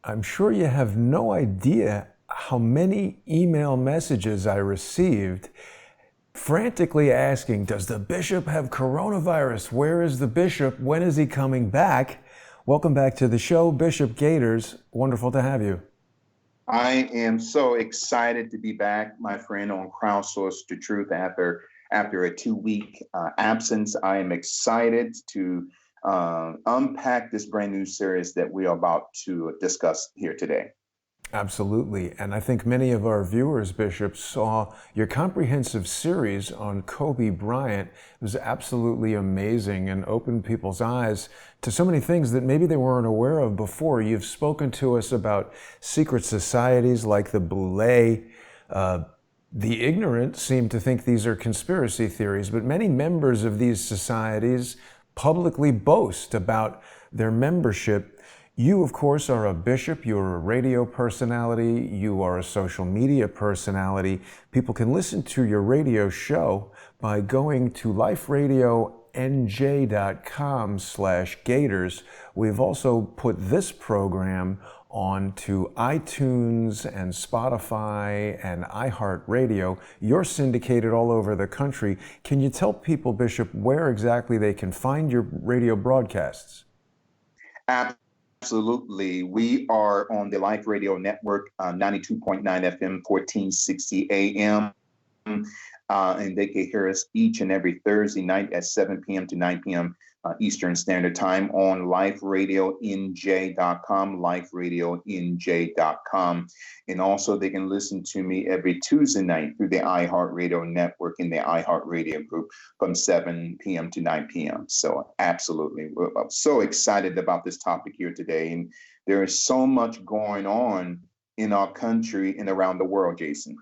I'm sure you have no idea how many email messages I received frantically asking, does the bishop have coronavirus? Where is the bishop? When is he coming back? Welcome back to the show, Bishop Gaiters. Wonderful to have you. I am so excited to be back, my friend, on Crowdsource to Truth after a 2 week absence. I am excited to unpack this brand new series that we are about to discuss here today. Absolutely. And I think many of our viewers, Bishop, saw your comprehensive series on Kobe Bryant. It was absolutely amazing and opened people's eyes to so many things that maybe they weren't aware of before. You've spoken to us about secret societies like the Boule. The ignorant seem to think these are conspiracy theories, but many members of these societies publicly boast about their membership. You, of course, are a bishop, you're a radio personality, you are a social media personality. People can listen to your radio show by going to liferadionj.com/Gaiters. We've also put this program onto iTunes and Spotify and iHeartRadio. You're syndicated all over the country. Can you tell people, Bishop, where exactly they can find your radio broadcasts? Absolutely. We are on the Life Radio Network, 92.9 FM, 1460 AM. And they can hear us each and every Thursday night at 7 p.m. to 9 p.m. Eastern Standard Time on liferadionj.com, liferadionj.com. And also they can listen to me every Tuesday night through the iHeartRadio Network in the iHeartRadio group from 7 p.m. to 9 p.m. So absolutely. I'm so excited about this topic here today. And there is so much going on in our country and around the world, Jason.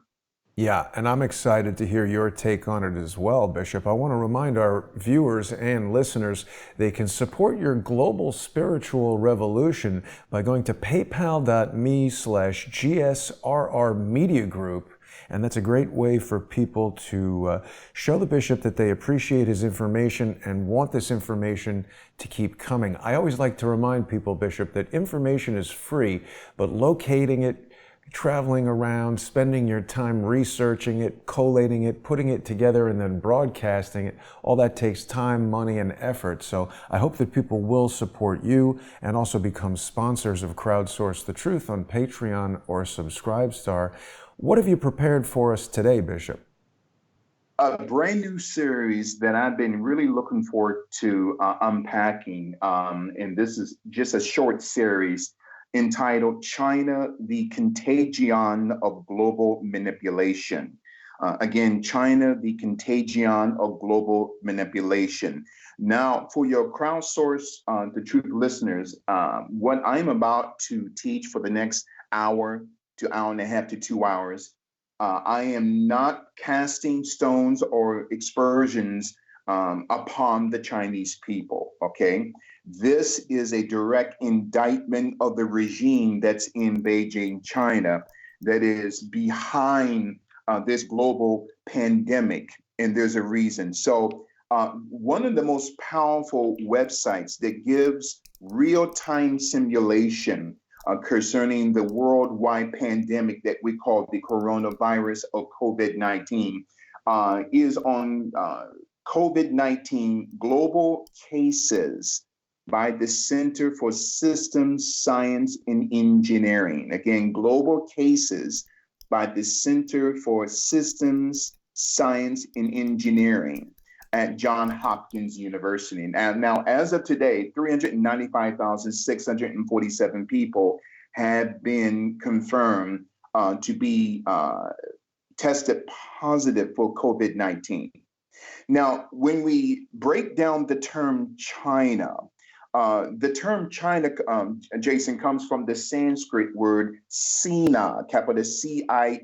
Yeah, and I'm excited to hear your take on it as well, Bishop. I want to remind our viewers and listeners they can support your global spiritual revolution by going to paypal.me/GSRR Media Group. And that's a great way for people to show the bishop that they appreciate his information and want this information to keep coming. I always like to remind people, Bishop, that information is free, but locating it, traveling around, spending your time researching it, collating it, putting it together, and then broadcasting it, all that takes time, money, and effort. So I hope that people will support you and also become sponsors of Crowdsource the Truth on Patreon or Subscribestar. What have you prepared for us today, Bishop? A brand new series that I've been really looking forward to unpacking. And this is just a short series entitled China, the Contagion of Global Manipulation. Again, China, the Contagion of Global Manipulation. Now, for your Crowdsource the Truth listeners, what I'm about to teach for the next hour to hour and a half to 2 hours, I am not casting stones or aspersions upon the Chinese people, okay? This is a direct indictment of the regime that's in Beijing, China, that is behind this global pandemic, and there's a reason. So one of the most powerful websites that gives real-time simulation concerning the worldwide pandemic that we call the coronavirus or COVID-19 is on COVID-19 global cases by the Center for Systems Science and Engineering. Again, global cases by the Center for Systems Science and Engineering at Johns Hopkins University. Now, as of today, 395,647 people have been confirmed to be tested positive for COVID-19. Now, when we break down the term China, Jason, comes from the Sanskrit word Sina, capital Cina,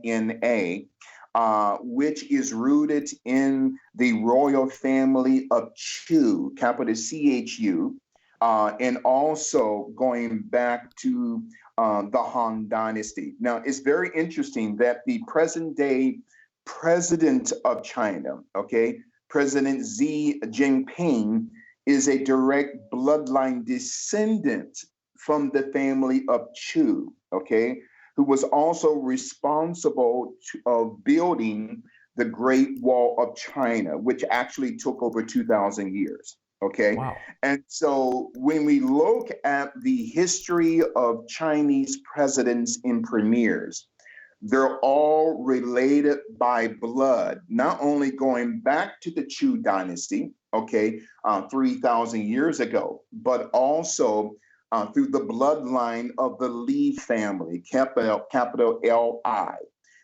which is rooted in the royal family of Chu, capital Chu, and also going back to the Han Dynasty. Now, it's very interesting that the present day president of China, okay, President Xi Jinping, is a direct bloodline descendant from the family of Chu, okay, who was also responsible of building the Great Wall of China, which actually took over 2,000 years. Okay. Wow. And so when we look at the history of Chinese presidents and premiers, they're all related by blood, not only going back to the Chu dynasty, okay, 3,000 years ago, but also through the bloodline of the Li family, capital L-I.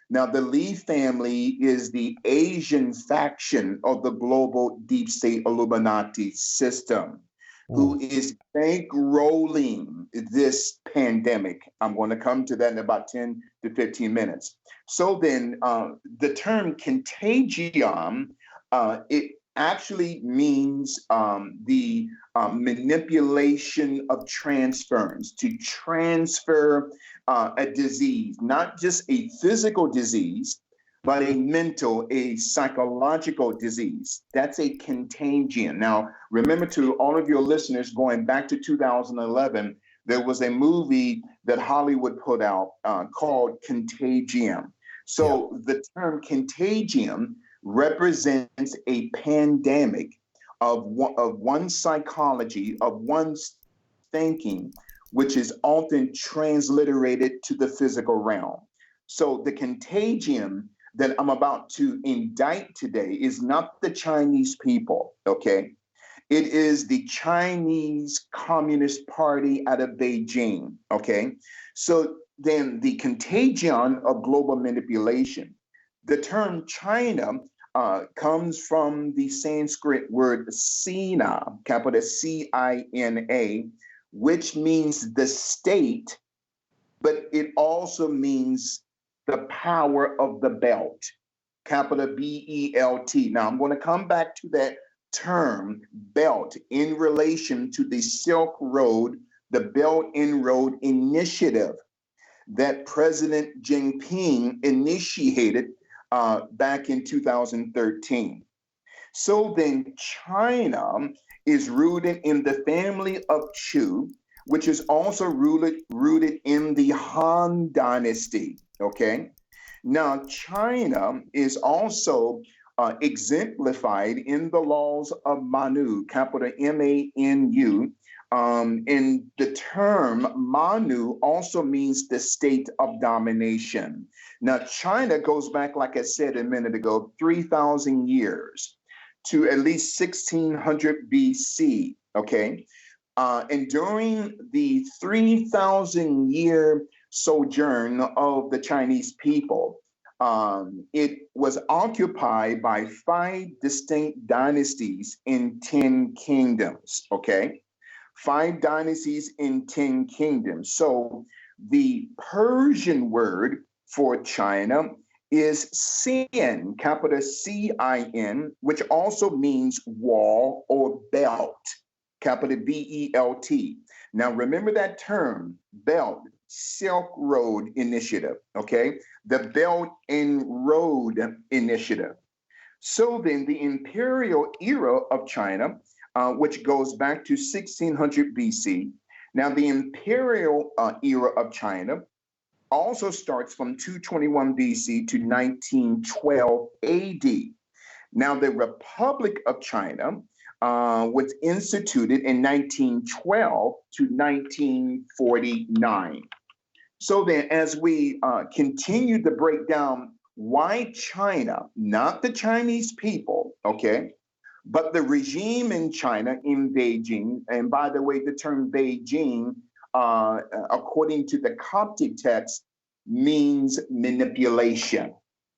Now, the Li family is the Asian faction of the global deep state Illuminati system, who is bankrolling this pandemic. I'm going to come to that in about 10 to 15 minutes. So then the term contagion, it actually means the manipulation of transference, to transfer a disease, not just a physical disease, but a mental, a psychological disease. That's a contagion. Now, remember, to all of your listeners, going back to 2011, there was a movie that Hollywood put out called Contagion. So the term contagion represents a pandemic of one's psychology, of one's thinking, which is often transliterated to the physical realm. So the contagion that I'm about to indict today is not the Chinese people, okay? It is the Chinese Communist Party out of Beijing, okay? So then the contagion of global manipulation. The term China comes from the Sanskrit word Sina, capital C-I-N-A, which means the state, but it also means the power of the belt, capital B-E-L-T. Now, I'm going to come back to that term, belt, in relation to the Silk Road, the Belt and Road Initiative that President Jinping initiated back in 2013. So then China is rooted in the family of Chu, which is also rooted in the Han Dynasty, okay? Now, China is also exemplified in the laws of Manu, capital M-A-N-U, and the term Manu also means the state of domination. Now, China goes back, like I said a minute ago, 3,000 years to at least 1600 BC, okay? And during the 3,000 year sojourn of the Chinese people, it was occupied by 5 distinct dynasties in 10 kingdoms, okay? 5 dynasties in 10 kingdoms. So the Persian word for China is Sin, capital C-I-N, which also means wall or belt, capital B-E-L-T. Now remember that term, belt, Silk Road Initiative, okay? The Belt and Road Initiative. So then the imperial era of China, which goes back to 1600 BC. Now the imperial era of China also starts from 221 BC to 1912 AD. Now the Republic of China was instituted in 1912 to 1949. So then as we continue to break down why China, not the Chinese people, okay, but the regime in China, in Beijing, and by the way, the term Beijing, according to the Coptic text, means manipulation.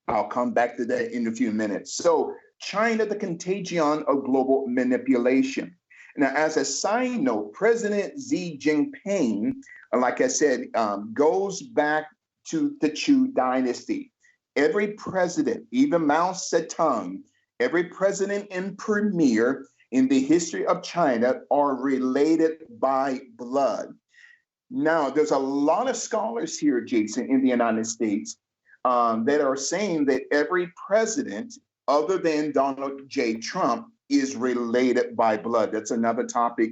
I'll come back to that in a few minutes. So China, the contagion of global manipulation. Now, as a side note, President Xi Jinping, like I said, goes back to the Chu dynasty. Every president, even Mao Zedong, every president and premier in the history of China are related by blood. Now, there's a lot of scholars here, Jason, in the United States that are saying that every president other than Donald J. Trump is related by blood. That's another topic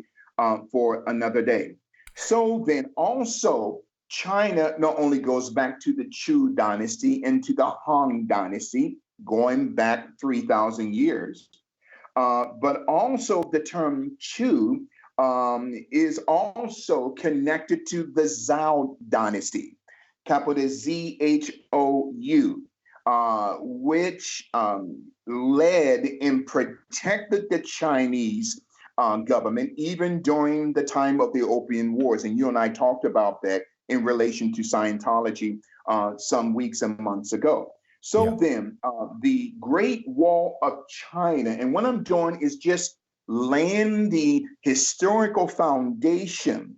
for another day. So then also China not only goes back to the Chu dynasty and to the Han dynasty, going back 3,000 years, but also the term Chu is also connected to the Zhou dynasty, capital Zhou, which led and protected the Chinese government even during the time of the Opium Wars. And you and I talked about that in relation to Scientology some weeks and months ago. So Yeah. then, the Great Wall of China, and what I'm doing is just laying the historical foundation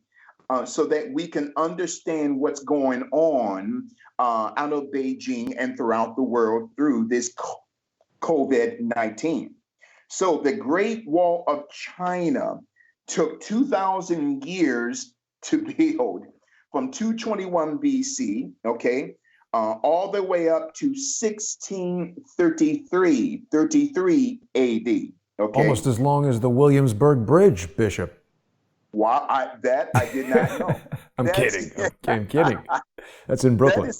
so that we can understand what's going on out of Beijing and throughout the world through this COVID-19. So the Great Wall of China took 2,000 years to build from 221 BC, okay, all the way up to 1633 AD, okay? Almost as long as the Williamsburg Bridge, Bishop. Wow, I did not know. I'm kidding. I'm kidding. That's in Brooklyn.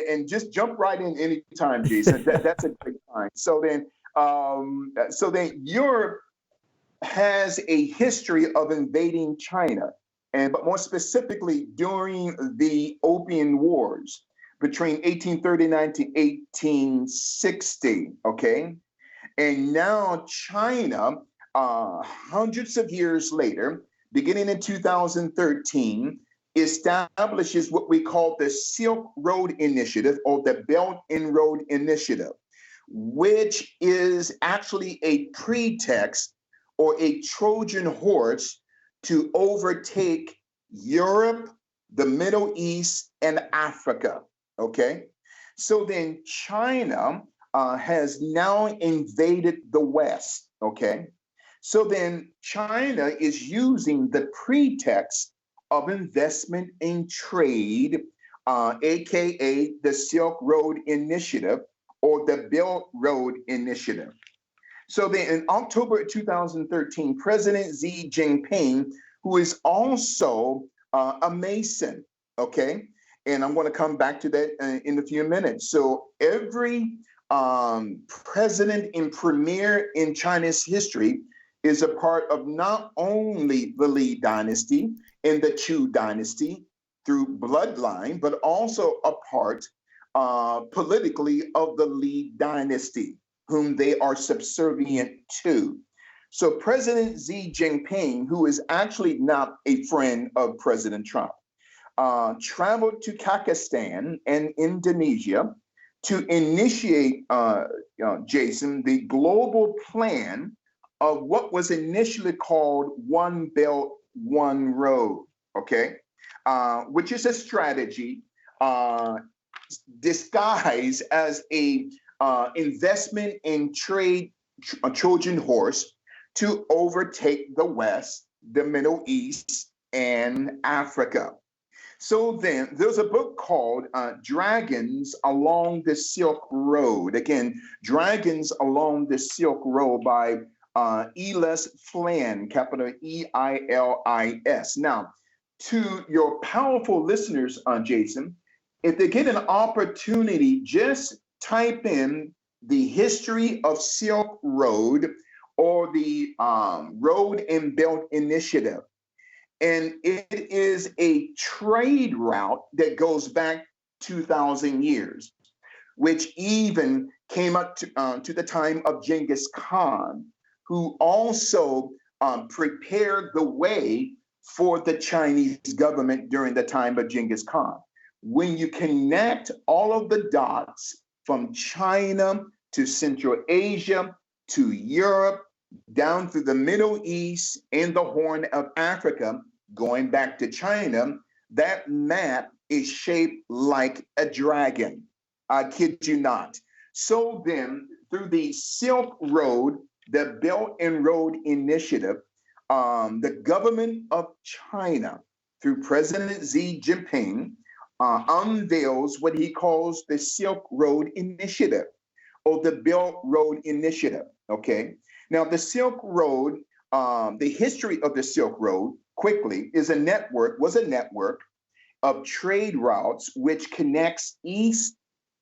And just jump right in anytime, Jason. That's a great time. So then Europe has a history of invading China, but more specifically during the Opium Wars between 1839 to 1860. Okay, and now China, hundreds of years later, beginning in 2013, establishes what we call the Silk Road Initiative or the Belt and Road Initiative, which is actually a pretext or a Trojan horse to overtake Europe, the Middle East, and Africa. Okay, so then China has now invaded the West. Okay, so then China is using the pretext of investment in trade, aka the Silk Road Initiative or the Belt Road Initiative. So then in October 2013, President Xi Jinping, who is also a Mason, okay, and I'm going to come back to that in a few minutes. So every president and premier in China's history is a part of not only the Li dynasty and the Chu dynasty through bloodline, but also a part politically of the Li dynasty, whom they are subservient to. So President Xi Jinping, who is actually not a friend of President Trump, traveled to Pakistan and Indonesia to initiate, Jason, the global plan of what was initially called One Belt, One Road, okay? Which is a strategy disguised as a investment in trade, a Trojan horse to overtake the West, the Middle East, and Africa. So then there's a book called Dragons Along the Silk Road. Again, Dragons Along the Silk Road by Elis Flynn, capital Eilis. Now, to your powerful listeners, Jason, if they get an opportunity, just type in the history of Silk Road or the Road and Belt Initiative. And it is a trade route that goes back 2,000 years, which even came up to the time of Genghis Khan, who also prepared the way for the Chinese government during the time of Genghis Khan. When you connect all of the dots from China to Central Asia to Europe, down through the Middle East and the Horn of Africa, going back to China, that map is shaped like a dragon. I kid you not. So then, through the Silk Road, the Belt and Road Initiative, the government of China, through President Xi Jinping, unveils what he calls the Silk Road Initiative or the Belt Road Initiative. Okay. Now, the Silk Road, the history of the Silk Road quickly, was a network of trade routes which connects east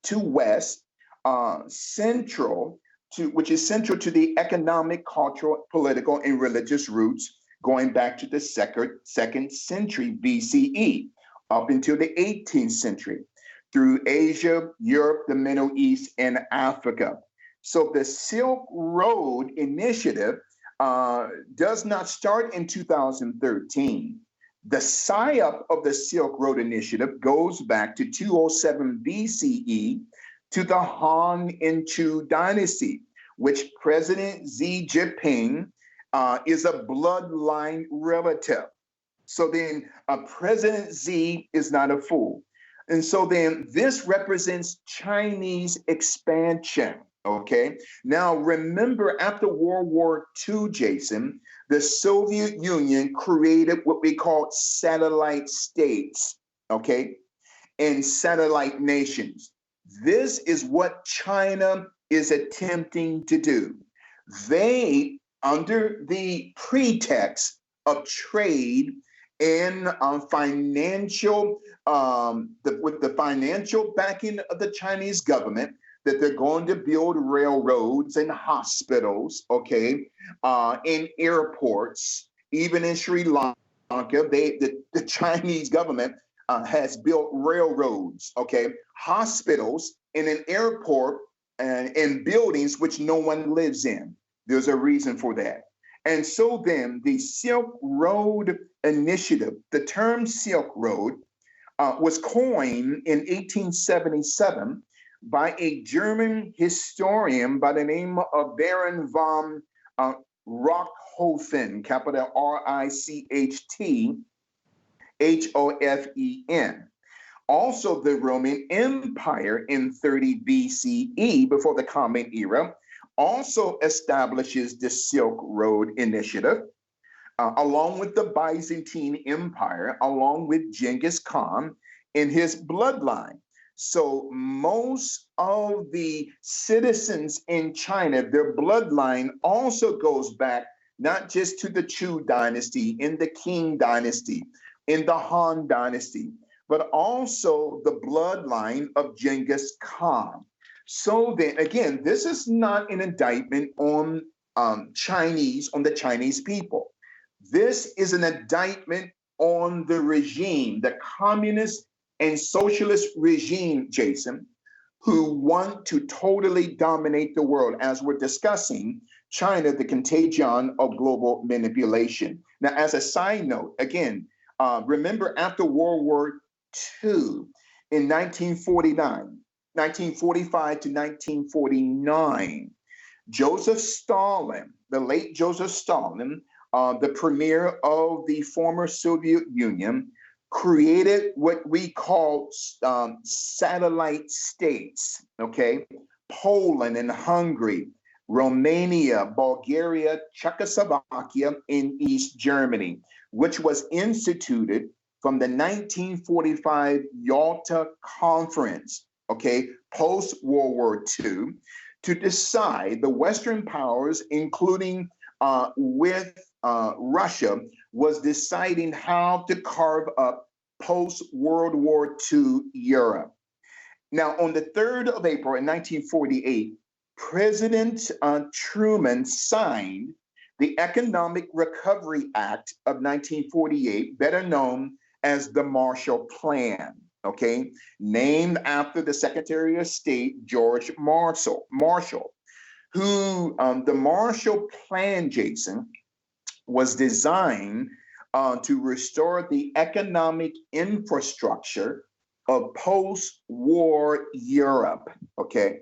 to west, which is central to the economic, cultural, political, and religious roots going back to the second century BCE up until the 18th century through Asia, Europe, the Middle East, and Africa. So the Silk Road Initiative does not start in 2013. The PSYOP of the Silk Road Initiative goes back to 207 BCE to the Han and Chu dynasty, which President Xi Jinping is a bloodline relative. So then President Xi is not a fool. And so then this represents Chinese expansion. Okay. Now remember, after World War II, Jason, the Soviet Union created what we call satellite states, okay, and satellite nations. This is what China is attempting to do. They, under the pretext of trade and financial, with the financial backing of the Chinese government, that they're going to build railroads and hospitals, okay, in airports, even in Sri Lanka, the Chinese government has built railroads, okay, hospitals, and an airport and buildings which no one lives in. There's a reason for that. And so then the Silk Road Initiative, the term Silk Road, was coined in 1877 by a German historian by the name of Baron von Richthofen, capital Richthofen. Also, the Roman Empire in 30 BCE, before the Common Era, also establishes the Silk Road Initiative, along with the Byzantine Empire, along with Genghis Khan and his bloodline. So most of the citizens in China, their bloodline also goes back not just to the Chu dynasty, in the Qing dynasty, in the Han dynasty, but also the bloodline of Genghis Khan. So then again, this is not an indictment on the Chinese people. This is an indictment on the regime, the communist and socialist regime, Jason, who want to totally dominate the world, as we're discussing China, the contagion of global manipulation. Now, as a side note, again, remember after World War II in 1945 to 1949, Joseph Stalin, the late Joseph Stalin, the premier of the former Soviet Union, created what we call satellite states, okay? Poland and Hungary, Romania, Bulgaria, Czechoslovakia, and East Germany, which was instituted from the 1945 Yalta Conference, okay, post-World War II, to decide the Western powers, including with Russia, was deciding how to carve up post-World War II Europe. Now, on the 3rd of April in 1948, President Truman signed the Economic Recovery Act of 1948, better known as the Marshall Plan, okay, named after the Secretary of State, George Marshall, who the Marshall Plan, Jason, was designed to restore the economic infrastructure of post-war Europe, okay?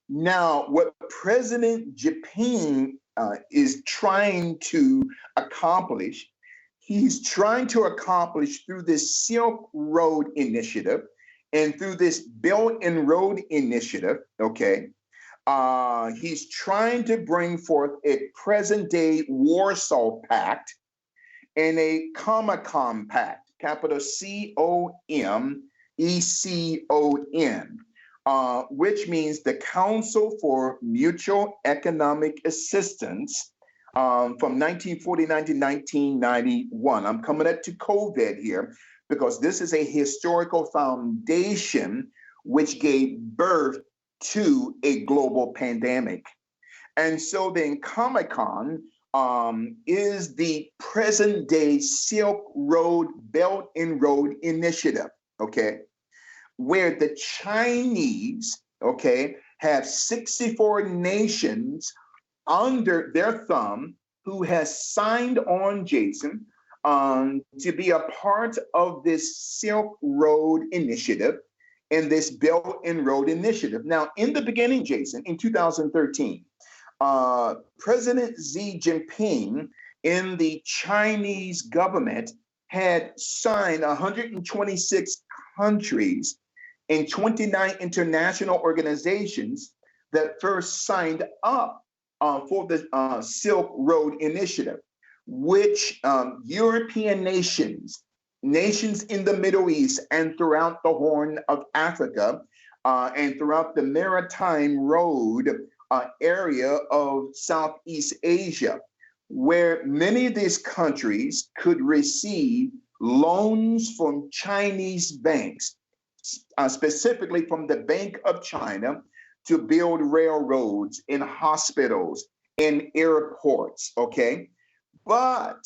Now, what President Jinping is trying to accomplish, he's trying to accomplish through this Silk Road Initiative and through this Belt and Road Initiative, okay? He's trying to bring forth a present-day Warsaw Pact and a Comecon Pact, capital COMECON, which means the Council for Mutual Economic Assistance from 1949 to 1991. I'm coming up to COVID here because this is a historical foundation which gave birth to a global pandemic. And so then Comic-Con is the present day Silk Road Belt and Road Initiative, okay, where the Chinese, okay, have 64 nations under their thumb who has signed on, Jason, to be a part of this Silk Road Initiative and this Belt and Road Initiative. Now, in the beginning, Jason, in 2013, President Xi Jinping in the Chinese government had signed 126 countries and 29 international organizations that first signed up for the Silk Road Initiative, which European nations, nations in the Middle East and throughout the Horn of Africa and throughout the Maritime Road area of Southeast Asia, where many of these countries could receive loans from Chinese banks, specifically from the Bank of China, to build railroads and hospitals and airports, okay? But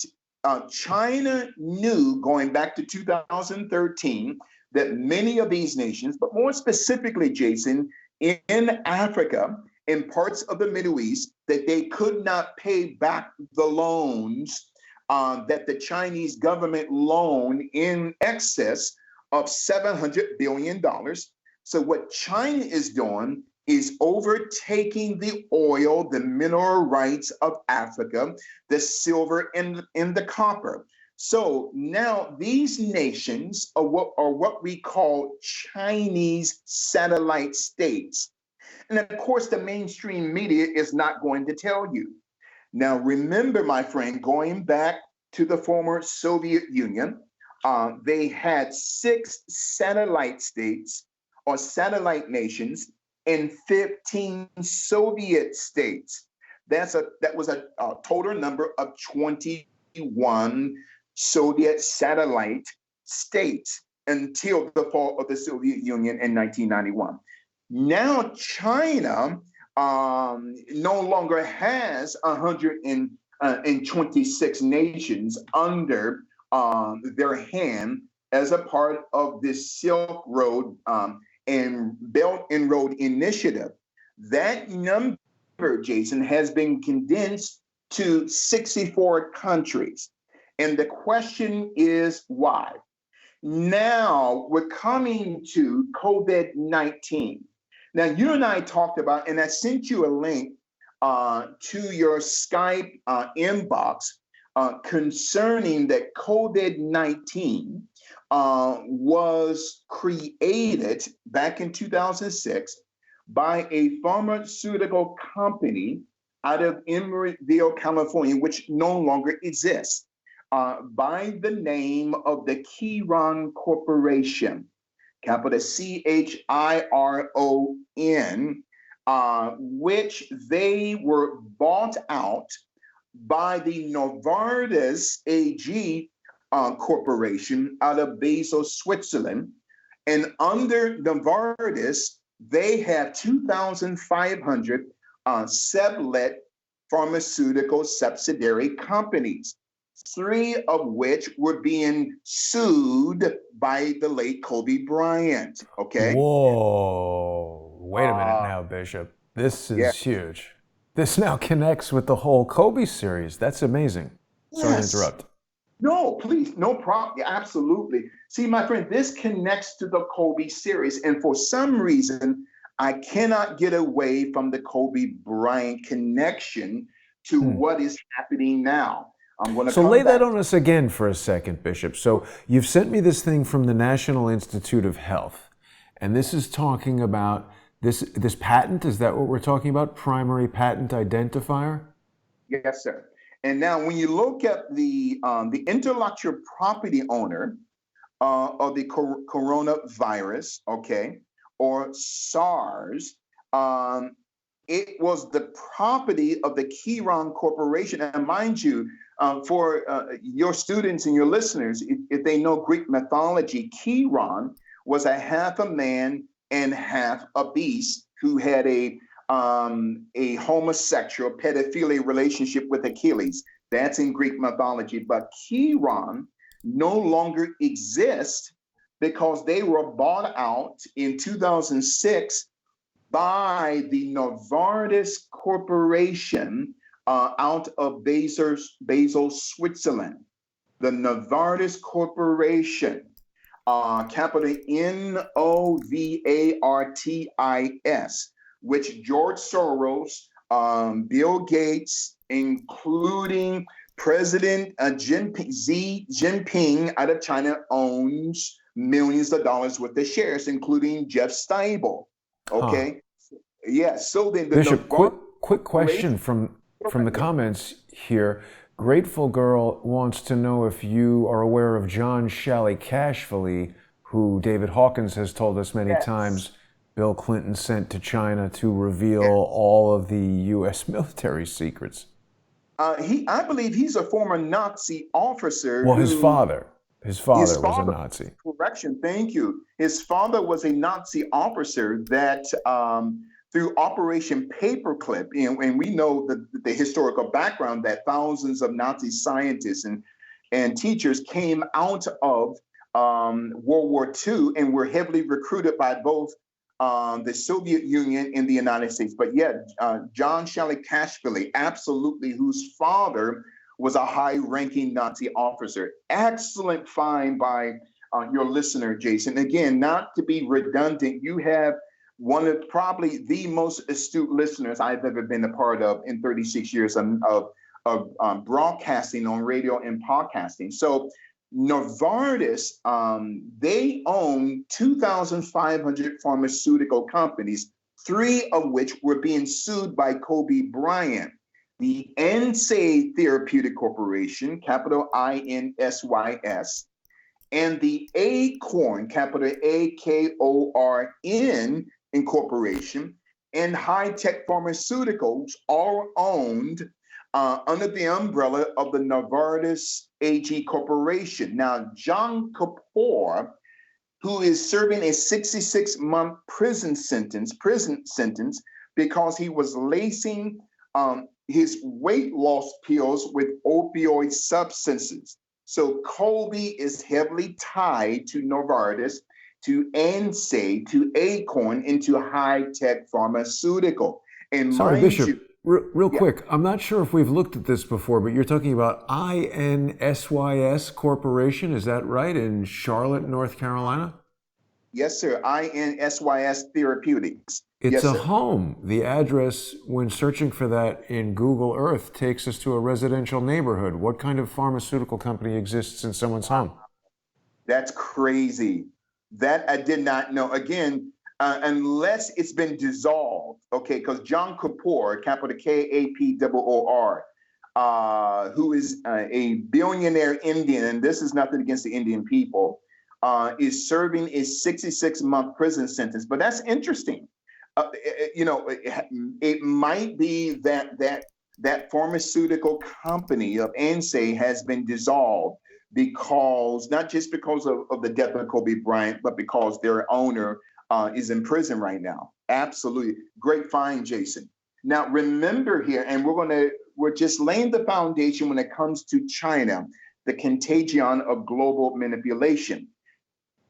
China knew, going back to 2013, that many of these nations, but more specifically, Jason, in Africa, in parts of the Middle East, that they could not pay back the loans that the Chinese government loaned in excess of $700 billion. So what China is doing is overtaking the oil, the mineral rights of Africa, the silver and the copper. So now these nations are what we call Chinese satellite states. And of course, the mainstream media is not going to tell you. Now, remember, my friend, going back to the former Soviet Union, they had 6 satellite states or satellite nations and 15 Soviet states. That was a total number of 21 Soviet satellite states until the fall of the Soviet Union in 1991. Now China no longer has 126 nations under their hand as a part of this Silk Road and Belt and Road Initiative. That number, Jason, has been condensed to 64 countries. And the question is why? Now we're coming to COVID-19. Now, you and I talked about, and I sent you a link to your Skype inbox concerning that COVID-19 was created back in 2006 by a pharmaceutical company out of Emeryville, California, which no longer exists, by the name of the Chiron Corporation, capital CHIRON, which they were bought out by the Novartis AG corporation out of Basel, Switzerland. And under Novartis, they have 2,500 sublet pharmaceutical subsidiary companies, 3 of which were being sued by the late Kobe Bryant, okay? Whoa, wait a minute now, Bishop. This is huge. This now connects with the whole Kobe series. That's amazing. Sorry to interrupt. No, please, no problem. Absolutely. See, my friend, this connects to the Kobe series. And for some reason, I cannot get away from the Kobe Bryant connection to what is happening now. I'm going to So lay that on us again for a second, Bishop. So you've sent me this thing from the National Institute of Health, and this is talking about this patent. Is that what we're talking about? Primary patent identifier? Yes, sir. And now when you look at the intellectual property owner of the coronavirus, okay, or SARS, it was the property of the Chiron Corporation. And mind you, for your students and your listeners, if they know Greek mythology, Chiron was a half a man and half a beast who had a homosexual pedophilia relationship with Achilles. That's in Greek mythology. But Chiron no longer exists because they were bought out in 2006 by the Novartis Corporation out of Basel, Switzerland. The Novartis Corporation, capital Novartis, which George Soros, Bill Gates, including President Xi Jinping out of China, owns millions of dollars worth of shares, including Jeff Stable. Okay. Huh. Yeah. So then, Bishop, quick question from the comments here. Grateful Girl wants to know if you are aware of John Shalikashvili, who David Hawkins has told us many times Bill Clinton sent to China to reveal all of the U.S. military secrets. I believe he's a former Nazi officer. Well, his father was a Nazi. Correction, thank you. His father was a Nazi officer that, through Operation Paperclip, and we know the historical background that thousands of Nazi scientists and teachers came out of World War II and were heavily recruited by both the Soviet Union and the United States. But John Shalikashvili, absolutely, whose father was a high-ranking Nazi officer. Excellent find by your listener, Jason. Again, not to be redundant, you have one of probably the most astute listeners I've ever been a part of in 36 years of broadcasting on radio and podcasting. So Novartis, they own 2,500 pharmaceutical companies, 3 of which were being sued by Kobe Bryant. The NSAID Therapeutic Corporation, capital INSYS, and the Acorn, capital AKORN Incorporation, and High Tech Pharmaceuticals, all owned under the umbrella of the Novartis AG Corporation. Now, John Kapoor, who is serving a 66-month prison sentence because he was lacing his weight loss pills with opioid substances. So Colby is heavily tied to Novartis, to NSAID, to Acorn, and to High Tech Pharmaceutical. And sorry, Bishop, real quick, I'm not sure if we've looked at this before, but you're talking about INSYS Corporation, is that right, in Charlotte, North Carolina? Yes, sir. INSYS Therapeutics. It's a home. The address, when searching for that in Google Earth, takes us to a residential neighborhood. What kind of pharmaceutical company exists in someone's home? That's crazy. That I did not know. Again, unless it's been dissolved, okay, because John Kapoor, capital Kapoor, who is a billionaire Indian, and this is nothing against the Indian people, is serving a 66-month prison sentence. But that's interesting. It might be that pharmaceutical company of NSAID has been dissolved because, not just because of the death of Kobe Bryant, but because their owner is in prison right now. Absolutely. Great find, Jason. Now, remember here, and we're just laying the foundation when it comes to China, the contagion of global manipulation.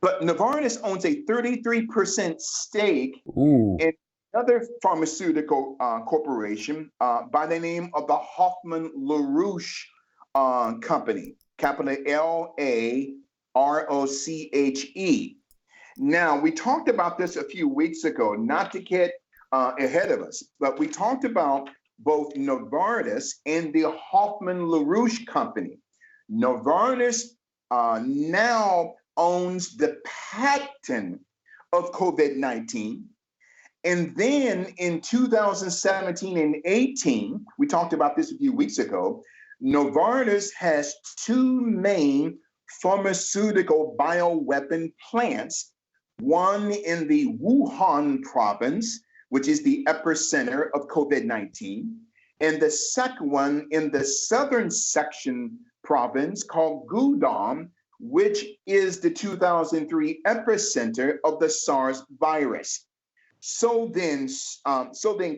But Novartis owns a 33% stake in another pharmaceutical corporation by the name of the Hoffman LaRoche Company, capital LaRoche. Now, we talked about this a few weeks ago, not to get ahead of us, but we talked about both Novartis and the Hoffman LaRoche Company. Novartis now owns the patent of COVID-19. And then in 2017 and 18, we talked about this a few weeks ago, Novartis has 2 main pharmaceutical bioweapon plants, one in the Wuhan province, which is the epicenter of COVID-19. And the second one in the southern section province called Guangdong, which is the 2003 epicenter of the SARS virus. So then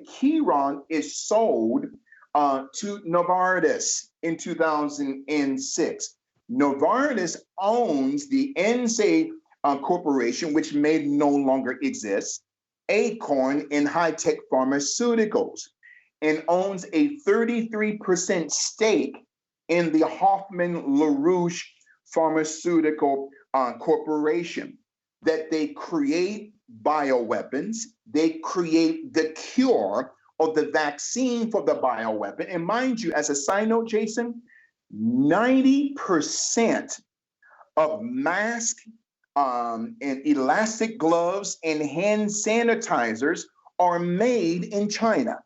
Chiron is sold to Novartis in 2006. Novartis owns the NSAID corporation, which may no longer exist, Acorn in high-tech pharmaceuticals, and owns a 33% stake in the Hoffman LaRouche Pharmaceutical Corporation, that they create bioweapons, they create the cure or the vaccine for the bioweapon. And mind you, as a side note, Jason, 90% of masks and elastic gloves and hand sanitizers are made in China.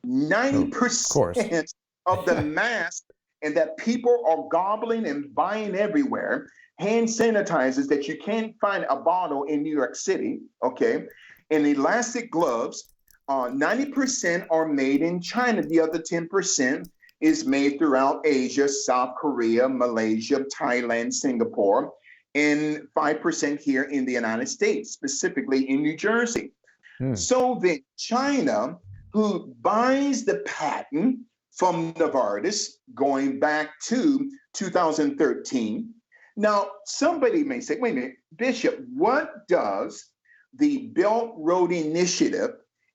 90% of the masks and that people are gobbling and buying everywhere, hand sanitizers that you can't find a bottle in New York City, okay, and elastic gloves, 90% are made in China. The other 10% is made throughout Asia, South Korea, Malaysia, Thailand, Singapore, and 5% here in the United States, specifically in New Jersey. So then China, who buys the patent from Novartis going back to 2013. Now, somebody may say, wait a minute, Bishop, what does the Belt Road Initiative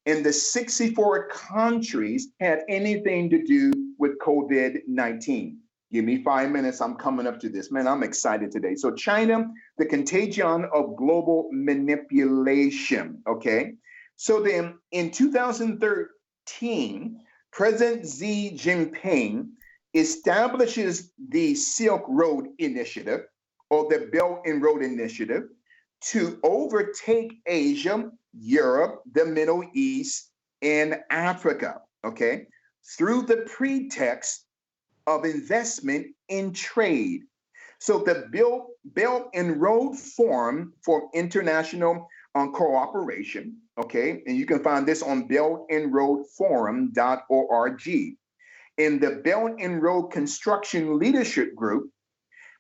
in the 64 countries have anything to do with COVID-19? Give me 5 minutes. I'm coming up to this. Man, I'm excited today. So China, the contagion of global manipulation, okay? So then in 2013, President Xi Jinping establishes the Silk Road Initiative, or the Belt and Road Initiative, to overtake Asia, Europe, the Middle East, and Africa, okay, through the pretext of investment in trade. So the Belt and Road Forum for International Cooperation, okay, and you can find this on beltandroadforum.org. In the Belt and Road Construction Leadership Group,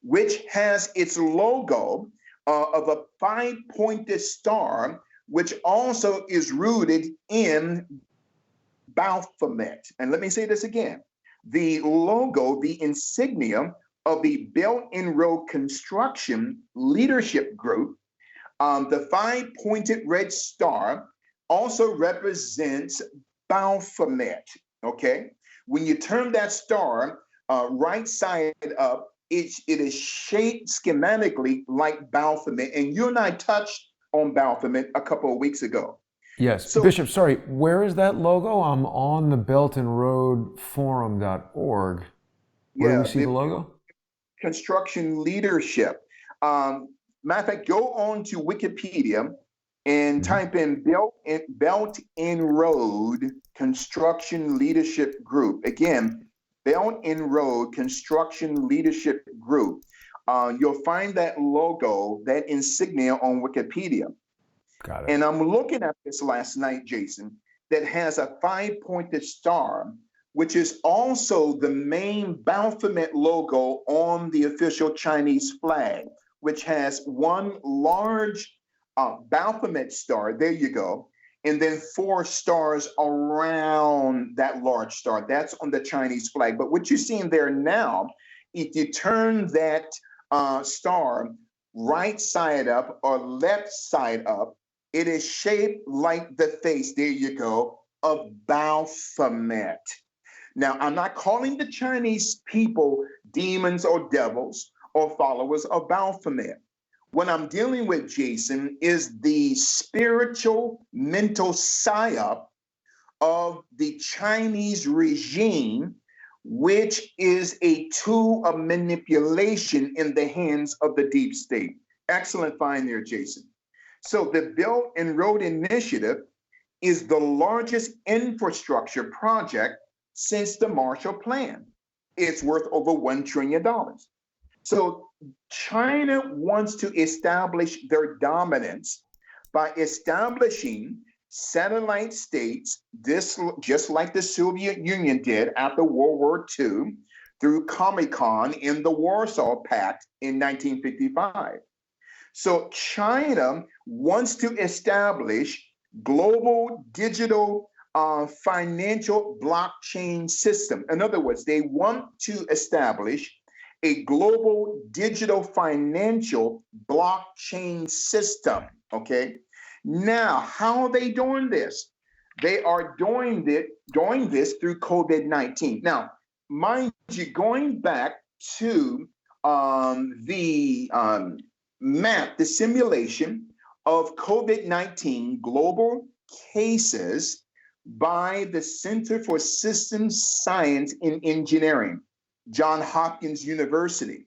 which has its logo of a 5-pointed star, which also is rooted in Baphomet. And let me say this again. The logo, the insignia of the Belt and Road Construction Leadership Group, the 5-pointed red star also represents Baphomet, okay? When you turn that star right side up, it is shaped schematically like Baphomet, and you and I touched on Baphomet a couple of weeks ago. Yes. So, Bishop, sorry, where is that logo? I'm on the beltandroadforum.org. Where do we see the logo? Construction leadership. Matter of fact, go on to Wikipedia and type in Belt and Road Construction Leadership Group. Again, Belt and Road Construction Leadership Group. You'll find that logo, that insignia on Wikipedia. Got it. And I'm looking at this last night, Jason, that has a 5-pointed star, which is also the main Baphomet logo on the official Chinese flag, which has one large Baphomet star, there you go, and then 4 stars around that large star. That's on the Chinese flag. But what you're seeing there now, if you turn that star right side up or left side up, it is shaped like the face, there you go, of Baphomet. Now, I'm not calling the Chinese people demons or devils or followers of Baphomet. What I'm dealing with, Jason, is the spiritual mental psyop of the Chinese regime, which is a tool of manipulation in the hands of the deep state. Excellent find there, Jason. So the Belt and Road Initiative is the largest infrastructure project since the Marshall Plan. It's worth over $1 trillion. So China wants to establish their dominance by establishing satellite states, this just like the Soviet Union did after World War II, through Comecon in the Warsaw Pact in 1955. So China wants to establish global digital financial blockchain system. In other words, they want to establish a global digital financial blockchain system. Okay. Now, how are they doing this? They are doing this through COVID-19. Now, mind you, going back to the map, the simulation of COVID-19 global cases by the Center for Systems Science and Engineering, Johns Hopkins University.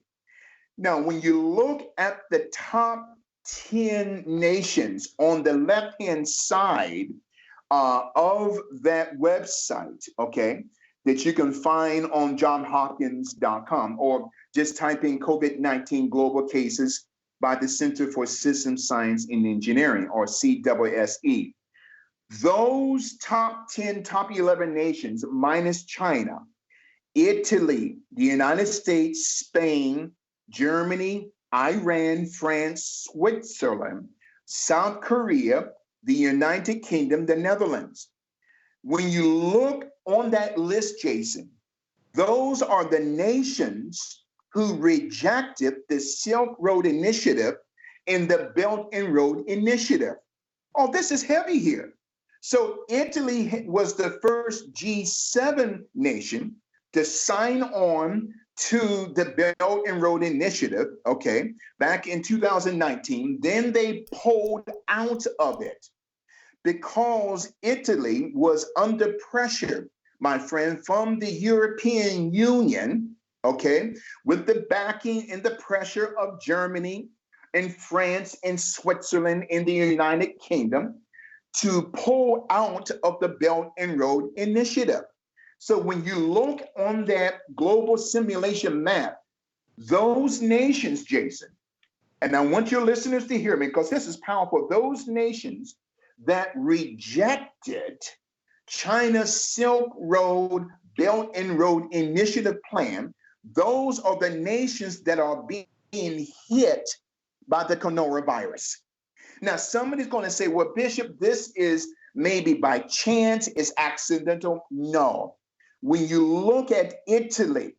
Now, when you look at the top 10 nations on the left-hand side of that website, okay, that you can find on johnhopkins.com, or just type in COVID-19 global cases by the Center for Systems Science and Engineering, or CSSE. Those top 10, top 11 nations, minus China, Italy, the United States, Spain, Germany, Iran, France, Switzerland, South Korea, the United Kingdom, the Netherlands. When you look on that list, Jason, those are the nations who rejected the Silk Road Initiative and the Belt and Road Initiative. Oh, this is heavy here. So Italy was the first G7 nation to sign on to the Belt and Road Initiative, okay, back in 2019. Then they pulled out of it because Italy was under pressure, my friend, from the European Union, okay, with the backing and the pressure of Germany and France and Switzerland and the United Kingdom to pull out of the Belt and Road Initiative. So when you look on that global simulation map, those nations, Jason, and I want your listeners to hear me because this is powerful, those nations that rejected China's Silk Road Belt and Road Initiative plan, those are the nations that are being hit by the coronavirus. Now, somebody's going to say, well, Bishop, this is maybe by chance, it's accidental. No. When you look at Italy,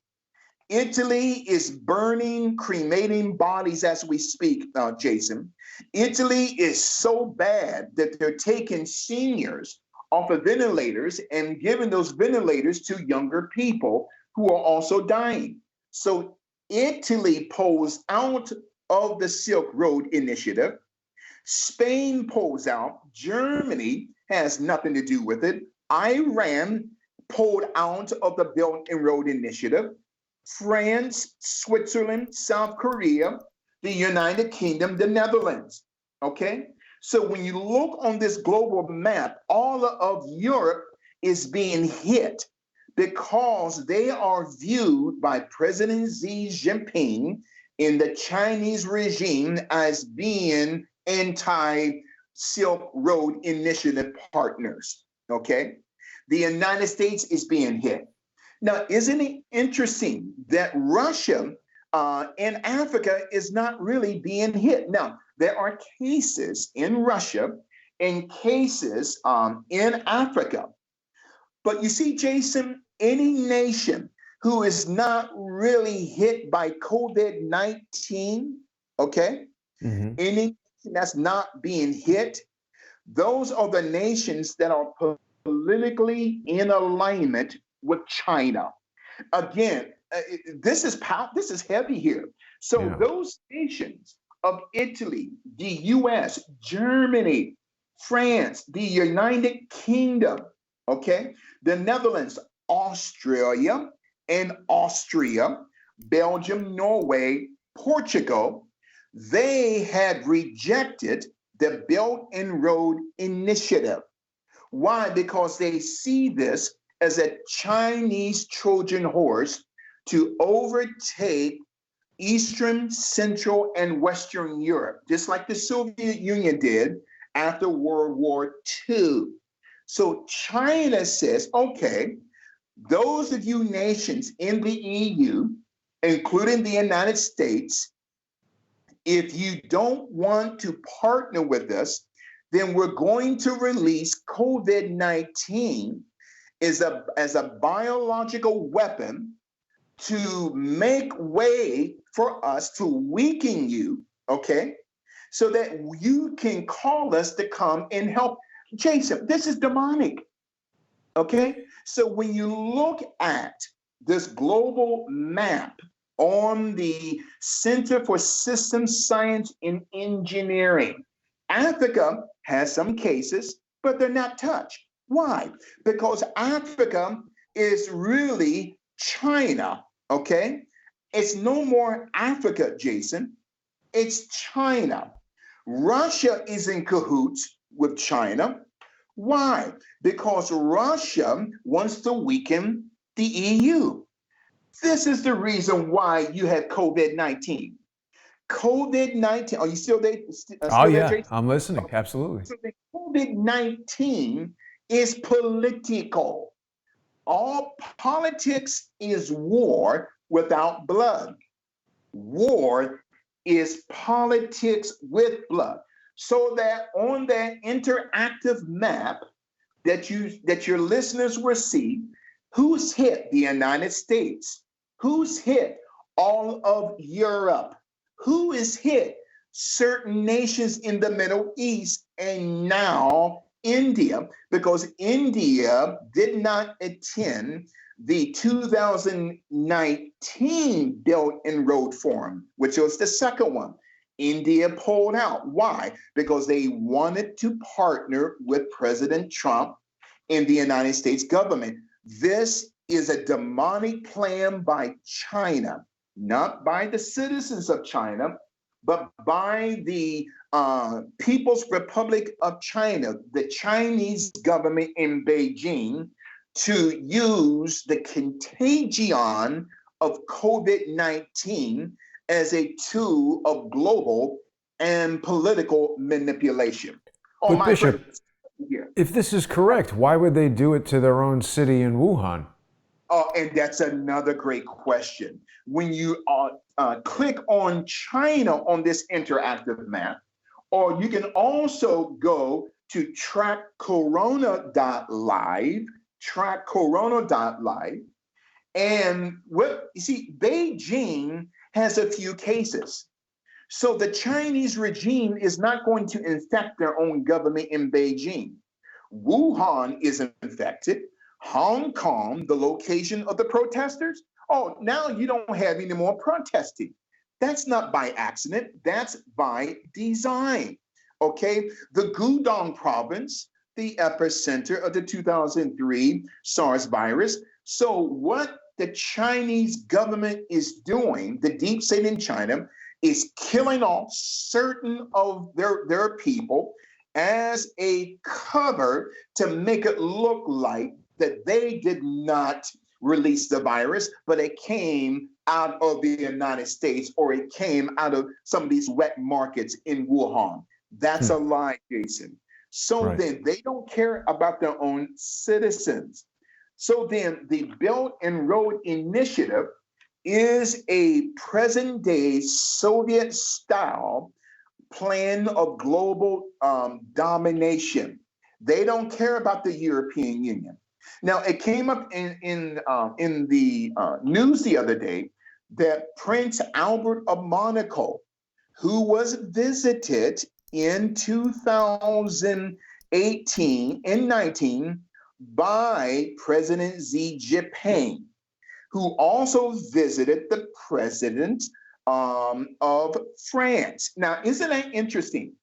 Italy is burning, cremating bodies as we speak, Jason. Italy is so bad that they're taking seniors off of ventilators and giving those ventilators to younger people who are also dying. So Italy pulls out of the Silk Road Initiative. Spain pulls out. Germany has nothing to do with it. Iran pulled out of the Belt and Road Initiative. France, Switzerland, South Korea, the United Kingdom, the Netherlands. Okay? So when you look on this global map, all of Europe is being hit because they are viewed by President Xi Jinping in the Chinese regime as being anti-Silk Road Initiative partners, okay? The United States is being hit. Now, isn't it interesting that Russia and Africa is not really being hit? Now, there are cases in Russia and cases in Africa. But you see, Jason, any nation who is not really hit by COVID-19, okay? Mm-hmm. Any that's not being hit, those are the nations that are politically in alignment with China. Again, this is heavy here. So those nations of Italy, the US, Germany, France, the United Kingdom, okay, the Netherlands, Australia and Austria, Belgium, Norway, Portugal, they had rejected the Belt and Road Initiative. Why? Because they see this as a Chinese Trojan horse to overtake Eastern, Central, and Western Europe, just like the Soviet Union did after World War II. So China says, okay, those of you nations in the EU, including the United States, if you don't want to partner with us, then we're going to release COVID-19 as a biological weapon to make way for us to weaken you, okay? So that you can call us to come and help. Jason, this is demonic, okay? So when you look at this global map on the Center for Systems Science and Engineering, Africa has some cases, but they're not touched. Why? Because Africa is really China, okay? It's no more Africa, Jason. It's China. Russia is in cahoots with China. Why? Because Russia wants to weaken the EU. This is the reason why you had COVID-19. COVID-19, are you still there? Oh, Still there, yeah, Jason? I'm listening. Absolutely. So the COVID-19 is political. All politics is war without blood. War is politics with blood. So that on that interactive map that your listeners will see, who's hit? The United States. Who's hit? All of Europe. Who is hit? Certain nations in the Middle East, and now India, because India did not attend the 2019 Belt and Road Forum, which was the second one. India pulled out. Why? Because they wanted to partner with President Trump and the United States government. This is a demonic plan by China, not by the citizens of China, but by the People's Republic of China, the Chinese government in Beijing, to use the contagion of COVID-19 as a tool of global and political manipulation. Oh, But my Bishop, friend, here. if this is correct, why would they do it to their own city in Wuhan? Oh, and that's another great question. When you click on China on this interactive map, or you can also go to trackcorona.live, and what you see, Beijing has a few cases. So the Chinese regime is not going to infect their own government in Beijing. Wuhan is infected. Hong Kong, the location of the protesters. Oh, now you don't have any more protesting. That's not by accident, that's by design. Okay, the Guangdong province, the epicenter of the 2003 SARS virus. So what the Chinese government is doing, the deep state in China, is killing off certain of their people as a cover to make it look like that they did not release the virus, but it came out of the United States, or it came out of some of these wet markets in Wuhan. That's a lie, Jason. So then they don't care about their own citizens. So then the Belt and Road Initiative is a present day Soviet style plan of global domination. They don't care about the European Union. Now, it came up in the news the other day that Prince Albert of Monaco, who was visited in 2018 and 19 by President Xi Jinping, who also visited the president of France. Now, isn't that interesting